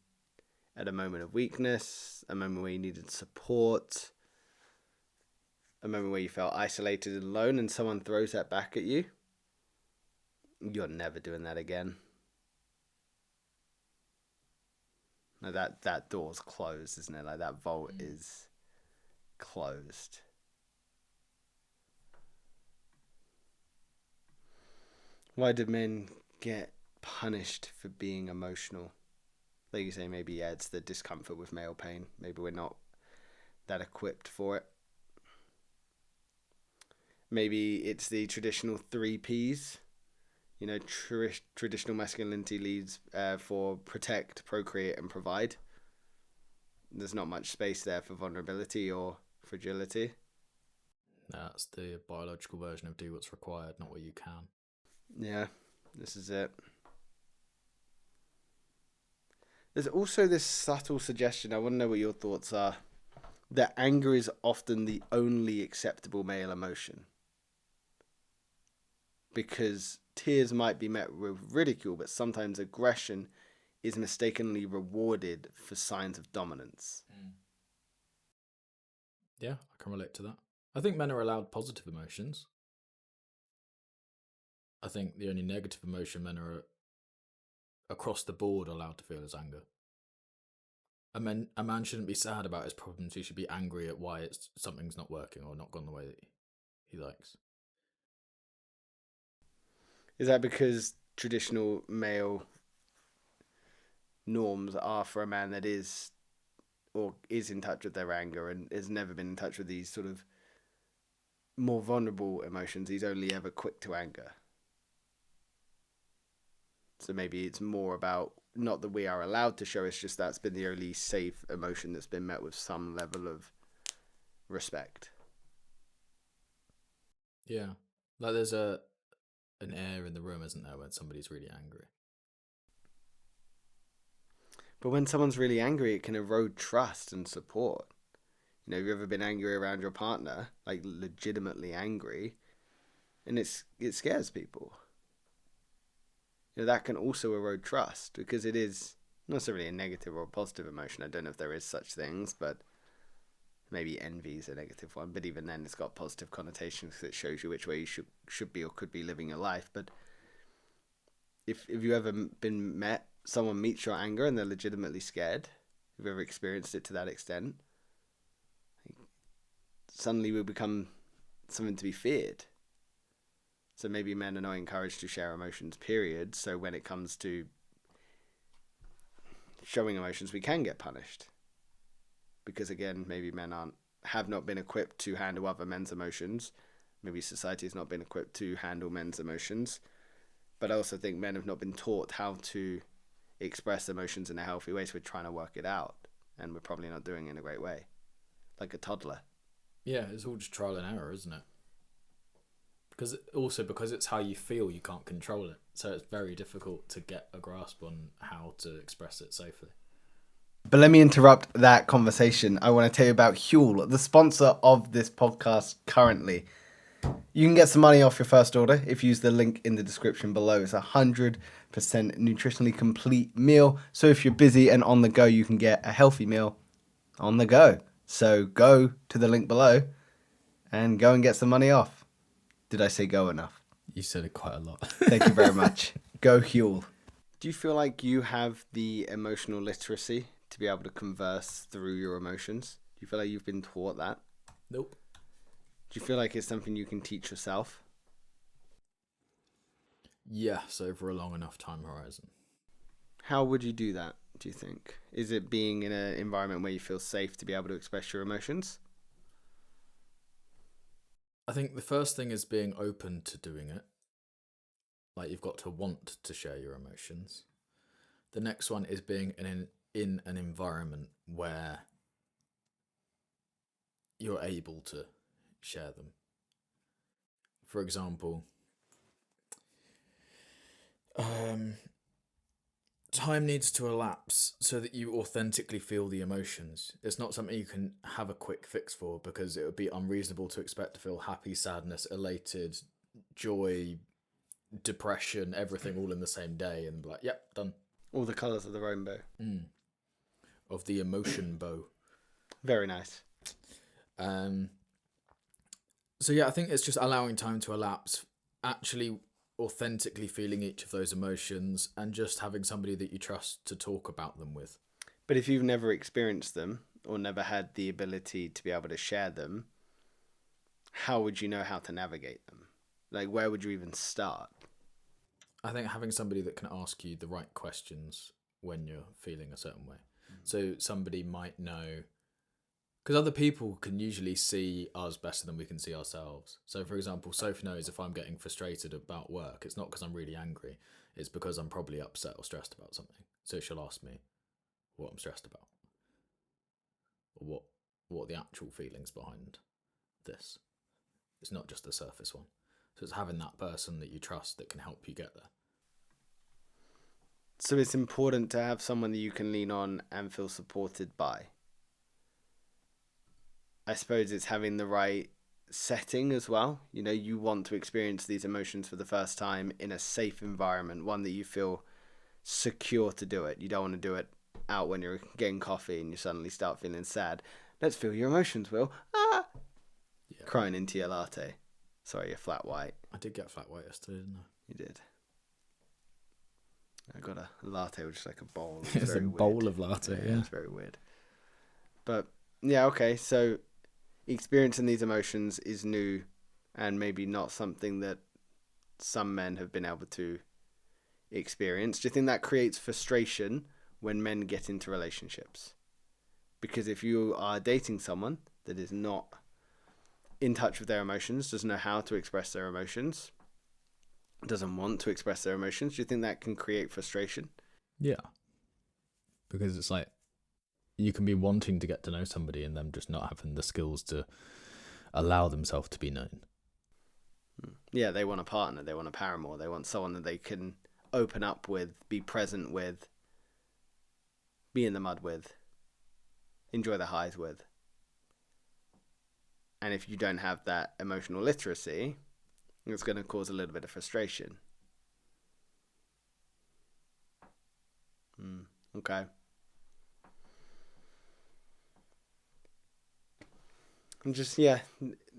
at a moment of weakness, a moment where you needed support, a moment where you felt isolated and alone, and someone throws that back at you. You're never doing that again. No, that door's closed, isn't it? Like that vault is closed. Why do men get punished for being emotional? Like you say, maybe it's the discomfort with male pain. Maybe we're not that equipped for it. Maybe it's the traditional 3 Ps. Traditional masculinity leads for protect, procreate, and provide. There's not much space there for vulnerability or fragility. That's the biological version of do what's required, not what you can. Yeah, this is it. There's also this subtle suggestion, I want to know what your thoughts are, that anger is often the only acceptable male emotion. Because tears might be met with ridicule, but sometimes aggression is mistakenly rewarded for signs of dominance. Yeah, I can relate to that. I think men are allowed positive emotions. I think the only negative emotion men are across the board allowed to feel is anger. A man shouldn't be sad about his problems. He should be angry at why something's not working or not gone the way that he likes. Is that because traditional male norms are for a man that is in touch with their anger and has never been in touch with these sort of more vulnerable emotions? He's only ever quick to anger. So maybe it's more about not that we are allowed to show, it's just that's been the only safe emotion that's been met with some level of respect. Yeah. Like there's an air in the room, isn't there, when somebody's really angry? But when someone's really angry, it can erode trust and support. You know, have you ever been angry around your partner, like legitimately angry, and it scares people? You know, that can also erode trust because it is not necessarily a negative or a positive emotion. I don't know if there is such things, but maybe envy is a negative one. But even then, it's got positive connotations because it shows you which way you should be or could be living your life. But if you ever someone meets your anger and they're legitimately scared, if you've ever experienced it to that extent, suddenly we become something to be feared. So maybe men are not encouraged to share emotions, period. So when it comes to showing emotions, we can get punished. Because again, maybe men have not been equipped to handle other men's emotions. Maybe society has not been equipped to handle men's emotions. But I also think men have not been taught how to express emotions in a healthy way. So we're trying to work it out. And we're probably not doing it in a great way. Like a toddler. Yeah, it's all just trial and error, isn't it? Because it's how you feel, you can't control it. So it's very difficult to get a grasp on how to express it safely. But let me interrupt that conversation. I want to tell you about Huel, the sponsor of this podcast currently. You can get some money off your first order if you use the link in the description below. It's 100% nutritionally complete meal. So if you're busy and on the go, you can get a healthy meal on the go. So go to the link below and go and get some money off. Did I say go enough? You said it quite a lot. Thank you very much. Go Huel. Do you feel like you have the emotional literacy to be able to converse through your emotions? Do you feel like you've been taught that? Nope. Do you feel like it's something you can teach yourself? Yes, over a long enough time horizon. How would you do that, do you think? Is it being in an environment where you feel safe to be able to express your emotions? I think the first thing is being open to doing it. Like, you've got to want to share your emotions. The next one is being in an environment where you're able to share them. For example, time needs to elapse so that you authentically feel the emotions. It's not something you can have a quick fix for, because it would be unreasonable to expect to feel happy, sadness, elated, joy, depression, everything all in the same day and be like, yep, done. All the colours of the rainbow. Of the emotion bow. Very nice. So yeah, I think it's just allowing time to elapse, actually authentically feeling each of those emotions, and just having somebody that you trust to talk about them with. But if you've never experienced them or never had the ability to be able to share them, how would you know how to navigate them? Like, where would you even start? I think having somebody that can ask you the right questions when you're feeling a certain way. So somebody might know, because other people can usually see us better than we can see ourselves. So for example, Soph knows if I'm getting frustrated about work, it's not because I'm really angry, it's because I'm probably upset or stressed about something. So she'll ask me what I'm stressed about, or what the actual feelings behind this. It's not just the surface one. So it's having that person that you trust that can help you get there. So it's important to have someone that you can lean on and feel supported by. I suppose it's having the right setting as well. You know, you want to experience these emotions for the first time in a safe environment, one that you feel secure to do it. You don't want to do it out when you're getting coffee and you suddenly start feeling sad. Let's feel your emotions, Will. Ah! Yeah. Crying into your latte. Sorry, your flat white. I did get flat white yesterday, didn't I? You did. I got a latte, which is like a bowl. It's a bowl of latte, yeah. It's very weird. But, yeah, okay. So, experiencing these emotions is new and maybe not something that some men have been able to experience. Do you think that creates frustration when men get into relationships? Because if you are dating someone that is not in touch with their emotions, doesn't know how to express their emotions, doesn't want to express their emotions, do you think that can create frustration? Yeah. Because it's like you can be wanting to get to know somebody and them just not having the skills to allow themselves to be known. Yeah, they want a partner, they want a paramour, they want someone that they can open up with, be present with, be in the mud with, enjoy the highs with. And if you don't have that emotional literacy, it's going to cause a little bit of frustration. Okay. I'm just,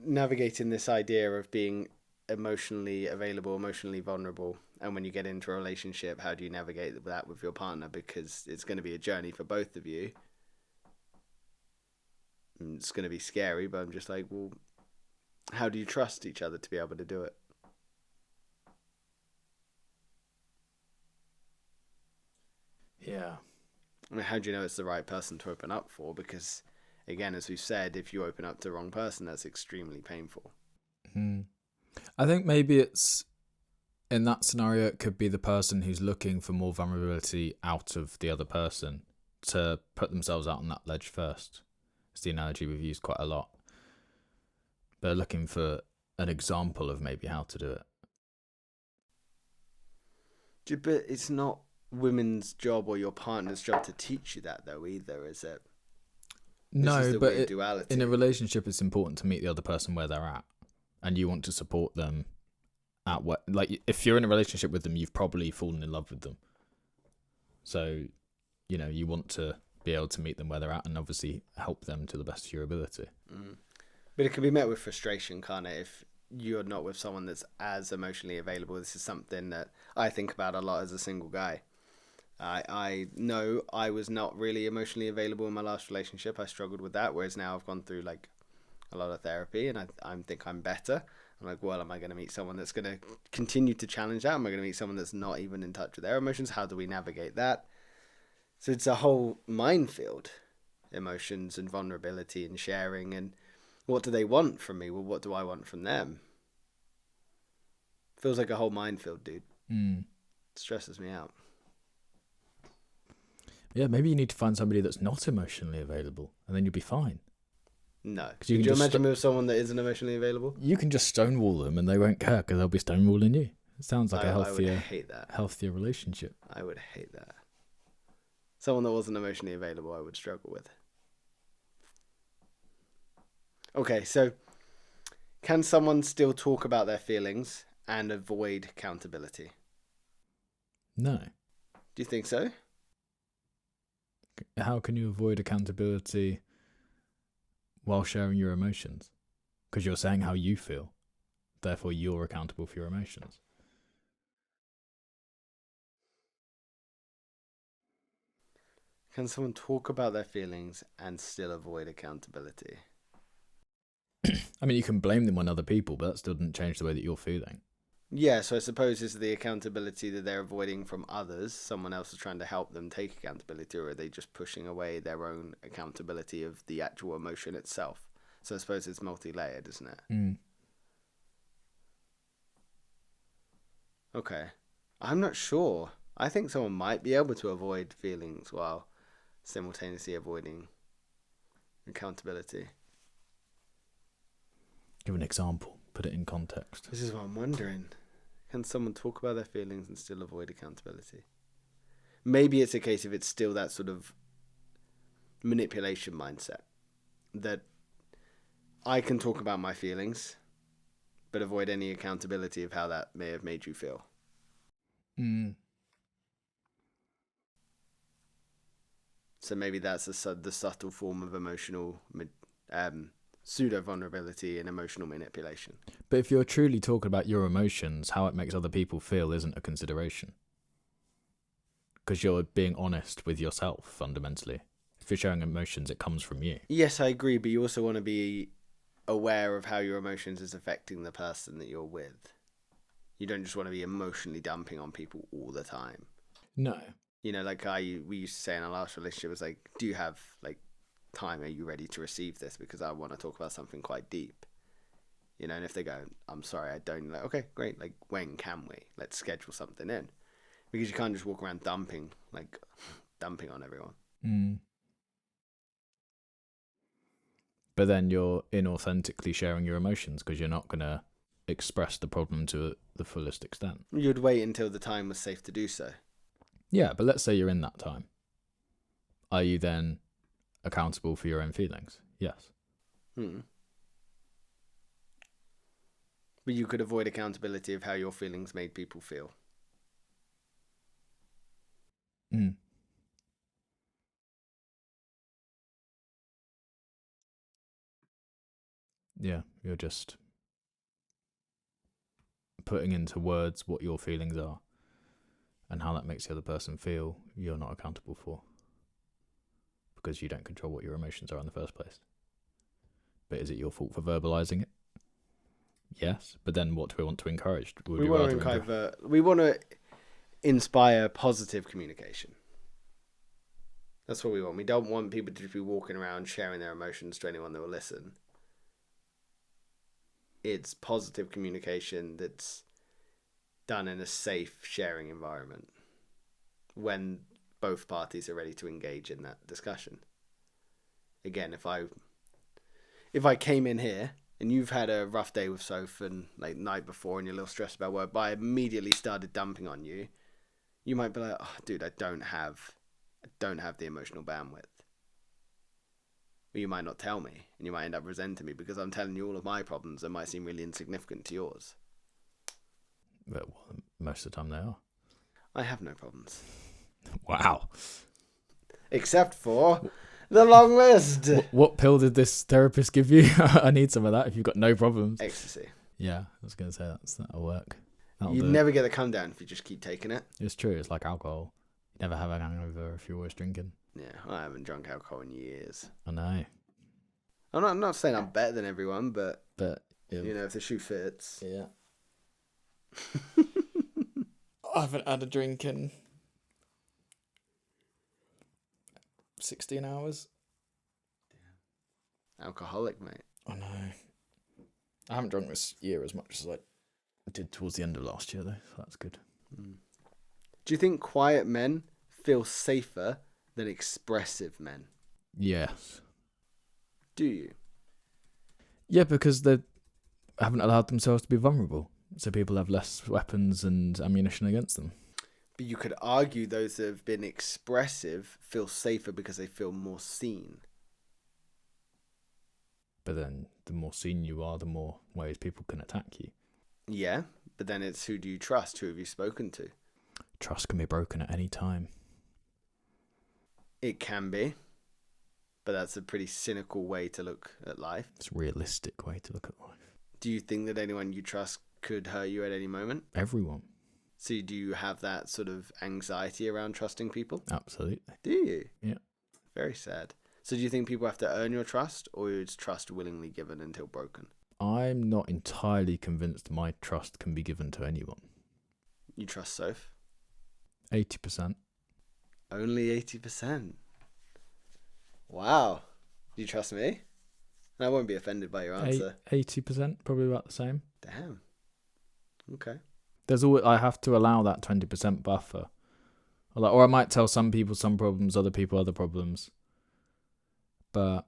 navigating this idea of being emotionally available, emotionally vulnerable. And when you get into a relationship, how do you navigate that with your partner? Because it's going to be a journey for both of you. And it's going to be scary, but I'm just like, well, how do you trust each other to be able to do it? Yeah. I mean, how do you know it's the right person to open up for? Because, again, as we've said, if you open up to the wrong person, that's extremely painful. I think maybe it's, in that scenario, it could be the person who's looking for more vulnerability out of the other person to put themselves out on that ledge first. It's the analogy we've used quite a lot. They're looking for an example of maybe how to do it. But it's not women's job or your partner's job to teach you that, though, either, is it? No, but in a relationship, it's important to meet the other person where they're at, and you want to support them at what. Like, if you're in a relationship with them, you've probably fallen in love with them. So, you want to be able to meet them where they're at, and obviously help them to the best of your ability. But it can be met with frustration, can't it? If you're not with someone that's as emotionally available. This is something that I think about a lot as a single guy. I know I was not really emotionally available in my last relationship. I struggled with that, whereas now I've gone through like a lot of therapy and I think I'm better. I'm like, well, am I going to meet someone that's going to continue to challenge that? Am I going to meet someone that's not even in touch with their emotions? How do we navigate that? So it's a whole minefield, emotions and vulnerability and sharing. And what do they want from me? Well, what do I want from them? Feels like a whole minefield, dude. It stresses me out. Yeah, maybe you need to find somebody that's not emotionally available, and then you'll be fine. No. Could you imagine with someone that isn't emotionally available? You can just stonewall them, and they won't care because they'll be stonewalling you. It sounds like a healthier relationship. I would hate that. Someone that wasn't emotionally available, I would struggle with. Okay, so can someone still talk about their feelings and avoid accountability? No. Do you think so? How can you avoid accountability while sharing your emotions? Because you're saying how you feel. Therefore, you're accountable for your emotions. Can someone talk about their feelings and still avoid accountability? I mean, you can blame them on other people, but that still doesn't change the way that you're feeling. Yeah, so I suppose is the accountability that they're avoiding from others, someone else is trying to help them take accountability, or are they just pushing away their own accountability of the actual emotion itself? So I suppose it's multi-layered, isn't it? Okay. I'm not sure. I think someone might be able to avoid feelings while simultaneously avoiding accountability. Give an example. Put it in context. This is what I'm wondering. Can someone talk about their feelings and still avoid accountability? Maybe it's a case of it's still that sort of manipulation mindset that I can talk about my feelings but avoid any accountability of how that may have made you feel. So maybe that's the subtle form of emotional pseudo-vulnerability and emotional manipulation. But if you're truly talking about your emotions, how it makes other people feel isn't a consideration. Because you're being honest with yourself, fundamentally. If you're showing emotions, it comes from you. Yes, I agree, but you also want to be aware of how your emotions is affecting the person that you're with. You don't just want to be emotionally dumping on people all the time. No. You know, like we used to say in our last relationship, was like, do you have like time? Are you ready to receive this? Because I want to talk about something quite deep. You know, and if they go, I'm sorry, I don't, like, okay, great. Like, when can we? Let's schedule something in. Because you can't just walk around dumping on everyone. Mm. But then you're inauthentically sharing your emotions because you're not going to express the problem to the fullest extent. You'd wait until the time was safe to do so. Yeah, but let's say you're in that time. Are you then accountable for your own feelings? Yes. But you could avoid accountability of how your feelings made people feel. Mm. Yeah, you're just putting into words what your feelings are and how that makes the other person feel. You're not accountable for, because you don't control what your emotions are in the first place. But is it your fault for verbalizing it? Yes, but then what do we want to encourage? We want to inspire positive communication. That's what we want. We don't want people to just be walking around sharing their emotions to anyone that will listen. It's positive communication that's done in a safe sharing environment when both parties are ready to engage in that discussion. Again, if I came in here and you've had a rough day with Soph and like night before and you're a little stressed about work, but I immediately started dumping on you, you might be like, oh, dude, I don't have the emotional bandwidth. Or you might not tell me, and you might end up resenting me because I'm telling you all of my problems that might seem really insignificant to yours. Well, most of the time they are. I have no problems. Wow. Except for the long list. What pill did this therapist give you? I need some of that if you've got no problems. Ecstasy. Yeah, I was going to say that'll work. You'd never get the come down if you just keep taking it. It's true. It's like alcohol. You never have a hangover if you're always drinking. Yeah, I haven't drunk alcohol in years. I know. I'm not saying I'm better than everyone, but yeah. You know, if the shoe fits. Yeah. I haven't had a drink in 16 hours. Damn. Alcoholic, mate. I know. I haven't drunk this year as much as I did towards the end of last year, though, so that's good. Do you think quiet men feel safer than expressive men? Yes. Do you? Yeah, because they haven't allowed themselves to be vulnerable, so people have less weapons and ammunition against them. But you could argue those that have been expressive feel safer because they feel more seen. But then the more seen you are, the more ways people can attack you. Yeah, but then it's who do you trust? Who have you spoken to? Trust can be broken at any time. It can be, but that's a pretty cynical way to look at life. It's a realistic way to look at life. Do you think that anyone you trust could hurt you at any moment? Everyone. So do you have that sort of anxiety around trusting people? Absolutely. Do you? Yeah. Very sad. So do you think people have to earn your trust, or is trust willingly given until broken? I'm not entirely convinced my trust can be given to anyone. You trust Soph? 80%. Only 80%. Wow. Do you trust me? I won't be offended by your answer. 80%, probably about the same. Damn. Okay. I have to allow that 20% buffer. Or I might tell some people some problems, other people other problems. But,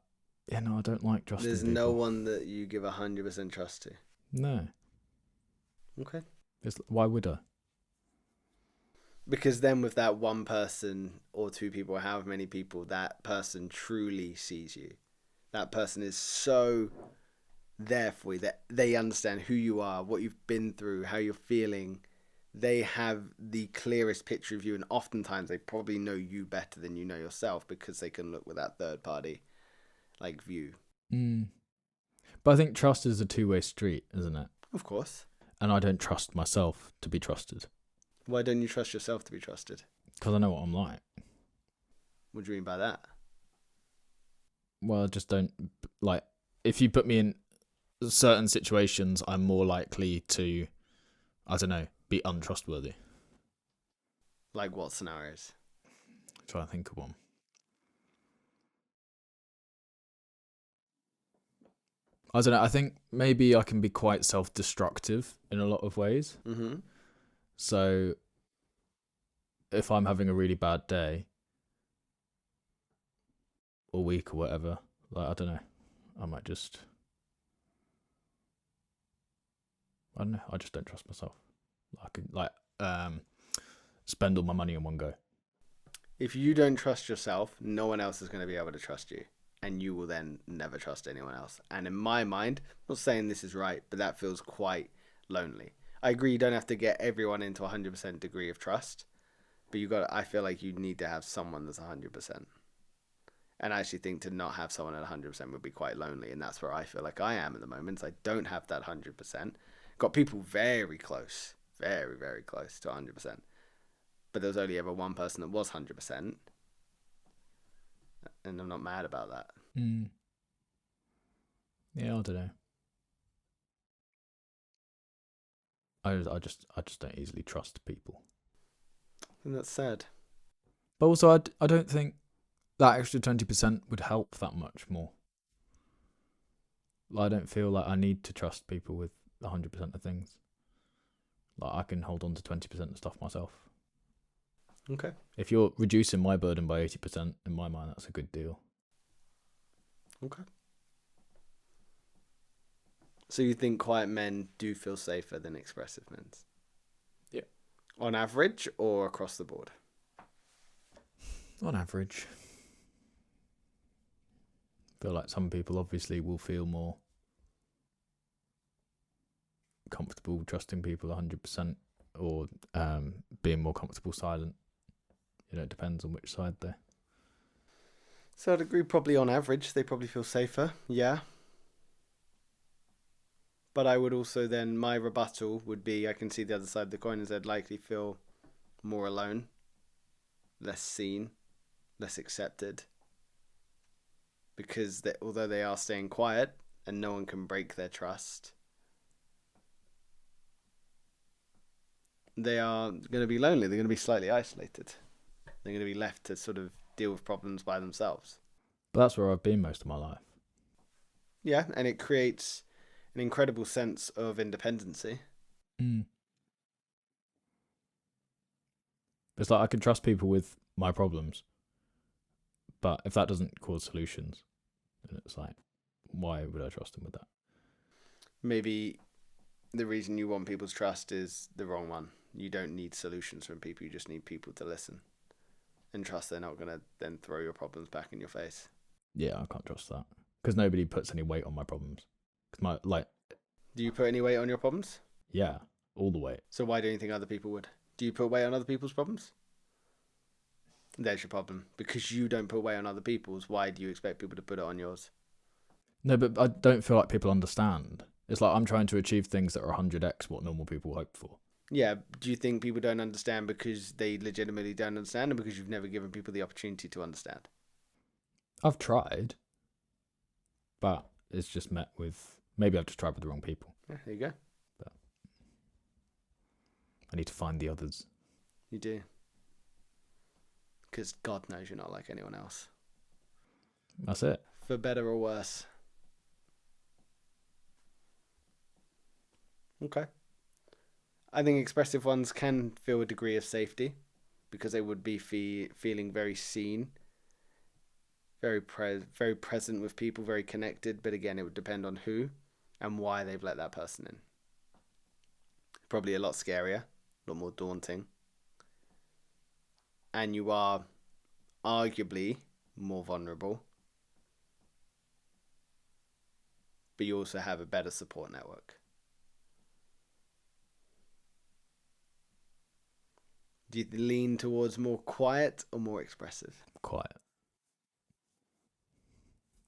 I don't like trusting There's people. no one that you give 100% trust to? No. Okay. Why would I? Because then with that one person or two people, however many people, that person truly sees you. That person is so there for you that they understand who you are, what you've been through, how you're feeling. They have the clearest picture of you, and oftentimes they probably know you better than you know yourself because they can look with that third party view. But I think trust is a two-way street, isn't it? Of course. And I don't trust myself to be trusted. Why don't you trust yourself to be trusted? Because I know what I'm like. What do you mean by that? Well, I just don't, like, if you put me in certain situations, I'm more likely to, I don't know, be untrustworthy. Like what scenarios? Try and think of one. I don't know. I think maybe I can be quite self-destructive in a lot of ways. Mm-hmm. So if I'm having a really bad day or week or whatever, like, I don't know, I might just, I don't know, I just don't trust myself. I could spend all my money in one go. If you don't trust yourself, no one else is going to be able to trust you. And you will then never trust anyone else. And in my mind, I'm not saying this is right, but that feels quite lonely. I agree you don't have to get everyone into 100% degree of trust. But I feel like you need to have someone that's 100%. And I actually think to not have someone at 100% would be quite lonely. And that's where I feel like I am at the moment. I don't have that 100%. Got people very close, very, very close to 100%. But there was only ever one person that was 100%. And I'm not mad about that. Yeah, I don't know. I just don't easily trust people. And that's sad. But also, I don't think that extra 20% would help that much more. I don't feel like I need to trust people with 100% of things. Like, I can hold on to 20% of stuff myself. Okay. If you're reducing my burden by 80%, in my mind, that's a good deal. Okay. So you think quiet men do feel safer than expressive men? Yeah. On average or across the board? On average. I feel like some people obviously will feel more comfortable trusting people 100% or being more comfortable silent. You know, it depends on which side they're. So I'd agree probably on average they probably feel safer, yeah. But I would also then, my rebuttal would be, I can see the other side of the coin, is they'd likely feel more alone, less seen, less accepted. Because although they are staying quiet and no one can break their trust, they are going to be lonely. They're going to be slightly isolated. They're going to be left to sort of deal with problems by themselves. But that's where I've been most of my life. Yeah, and it creates an incredible sense of independency. It's like I can trust people with my problems, but if that doesn't cause solutions, then it's like, why would I trust them with that? Maybe the reason you want people's trust is the wrong one. You don't need solutions from people. You just need people to listen and trust they're not going to then throw your problems back in your face. Yeah, I can't trust that because nobody puts any weight on my problems. Do you put any weight on your problems? Yeah, all the weight. So why don't you think other people would? Do you put weight on other people's problems? There's your problem. Because you don't put weight on other people's, why do you expect people to put it on yours? No, but I don't feel like people understand. It's like I'm trying to achieve things that are 100x what normal people hope for. Yeah, do you think people don't understand because they legitimately don't understand, or because you've never given people the opportunity to understand? I've tried, but it's just met with, maybe I've just tried with the wrong people. Yeah, there you go. But I need to find the others. You do. Because God knows you're not like anyone else. That's it. For better or worse. Okay. I think expressive ones can feel a degree of safety because they would be feeling very seen, very present with people, very connected. But again, it would depend on who and why they've let that person in. Probably a lot scarier, a lot more daunting. And you are arguably more vulnerable. But you also have a better support network. Do you lean towards more quiet or more expressive? Quiet.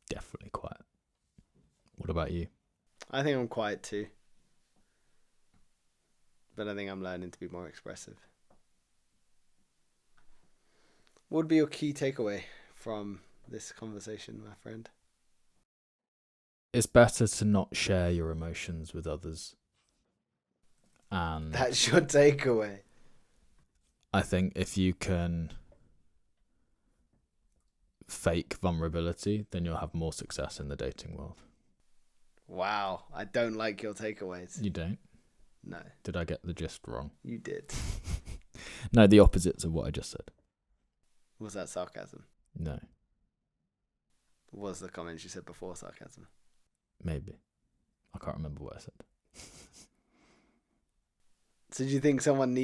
Definitely quiet. What about you? I think I'm quiet too. But I think I'm learning to be more expressive. What would be your key takeaway from this conversation, my friend? It's better to not share your emotions with others. And That's your takeaway. I think if you can fake vulnerability, then you'll have more success in the dating world. Wow, I don't like your takeaways. You don't? No. Did I get the gist wrong? You did. No, the opposites of what I just said. Was that sarcasm? No. Was the comments you said before sarcasm? Maybe. I can't remember what I said. So do you think someone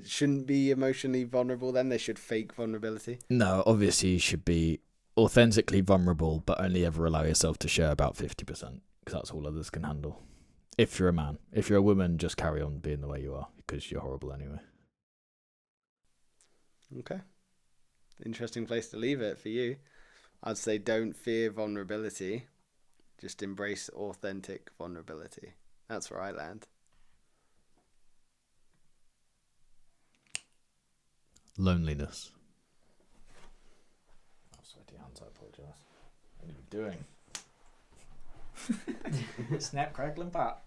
shouldn't be emotionally vulnerable then? They should fake vulnerability? No, obviously you should be authentically vulnerable, but only ever allow yourself to share about 50%, because that's all others can handle. If you're a man. If you're a woman, just carry on being the way you are, because you're horrible anyway. Okay. Interesting place to leave it for you. I'd say don't fear vulnerability. Just embrace authentic vulnerability. That's where I land. Loneliness. Oh, sweaty hands, I apologise. What are you doing? Snap, crackle, and pop.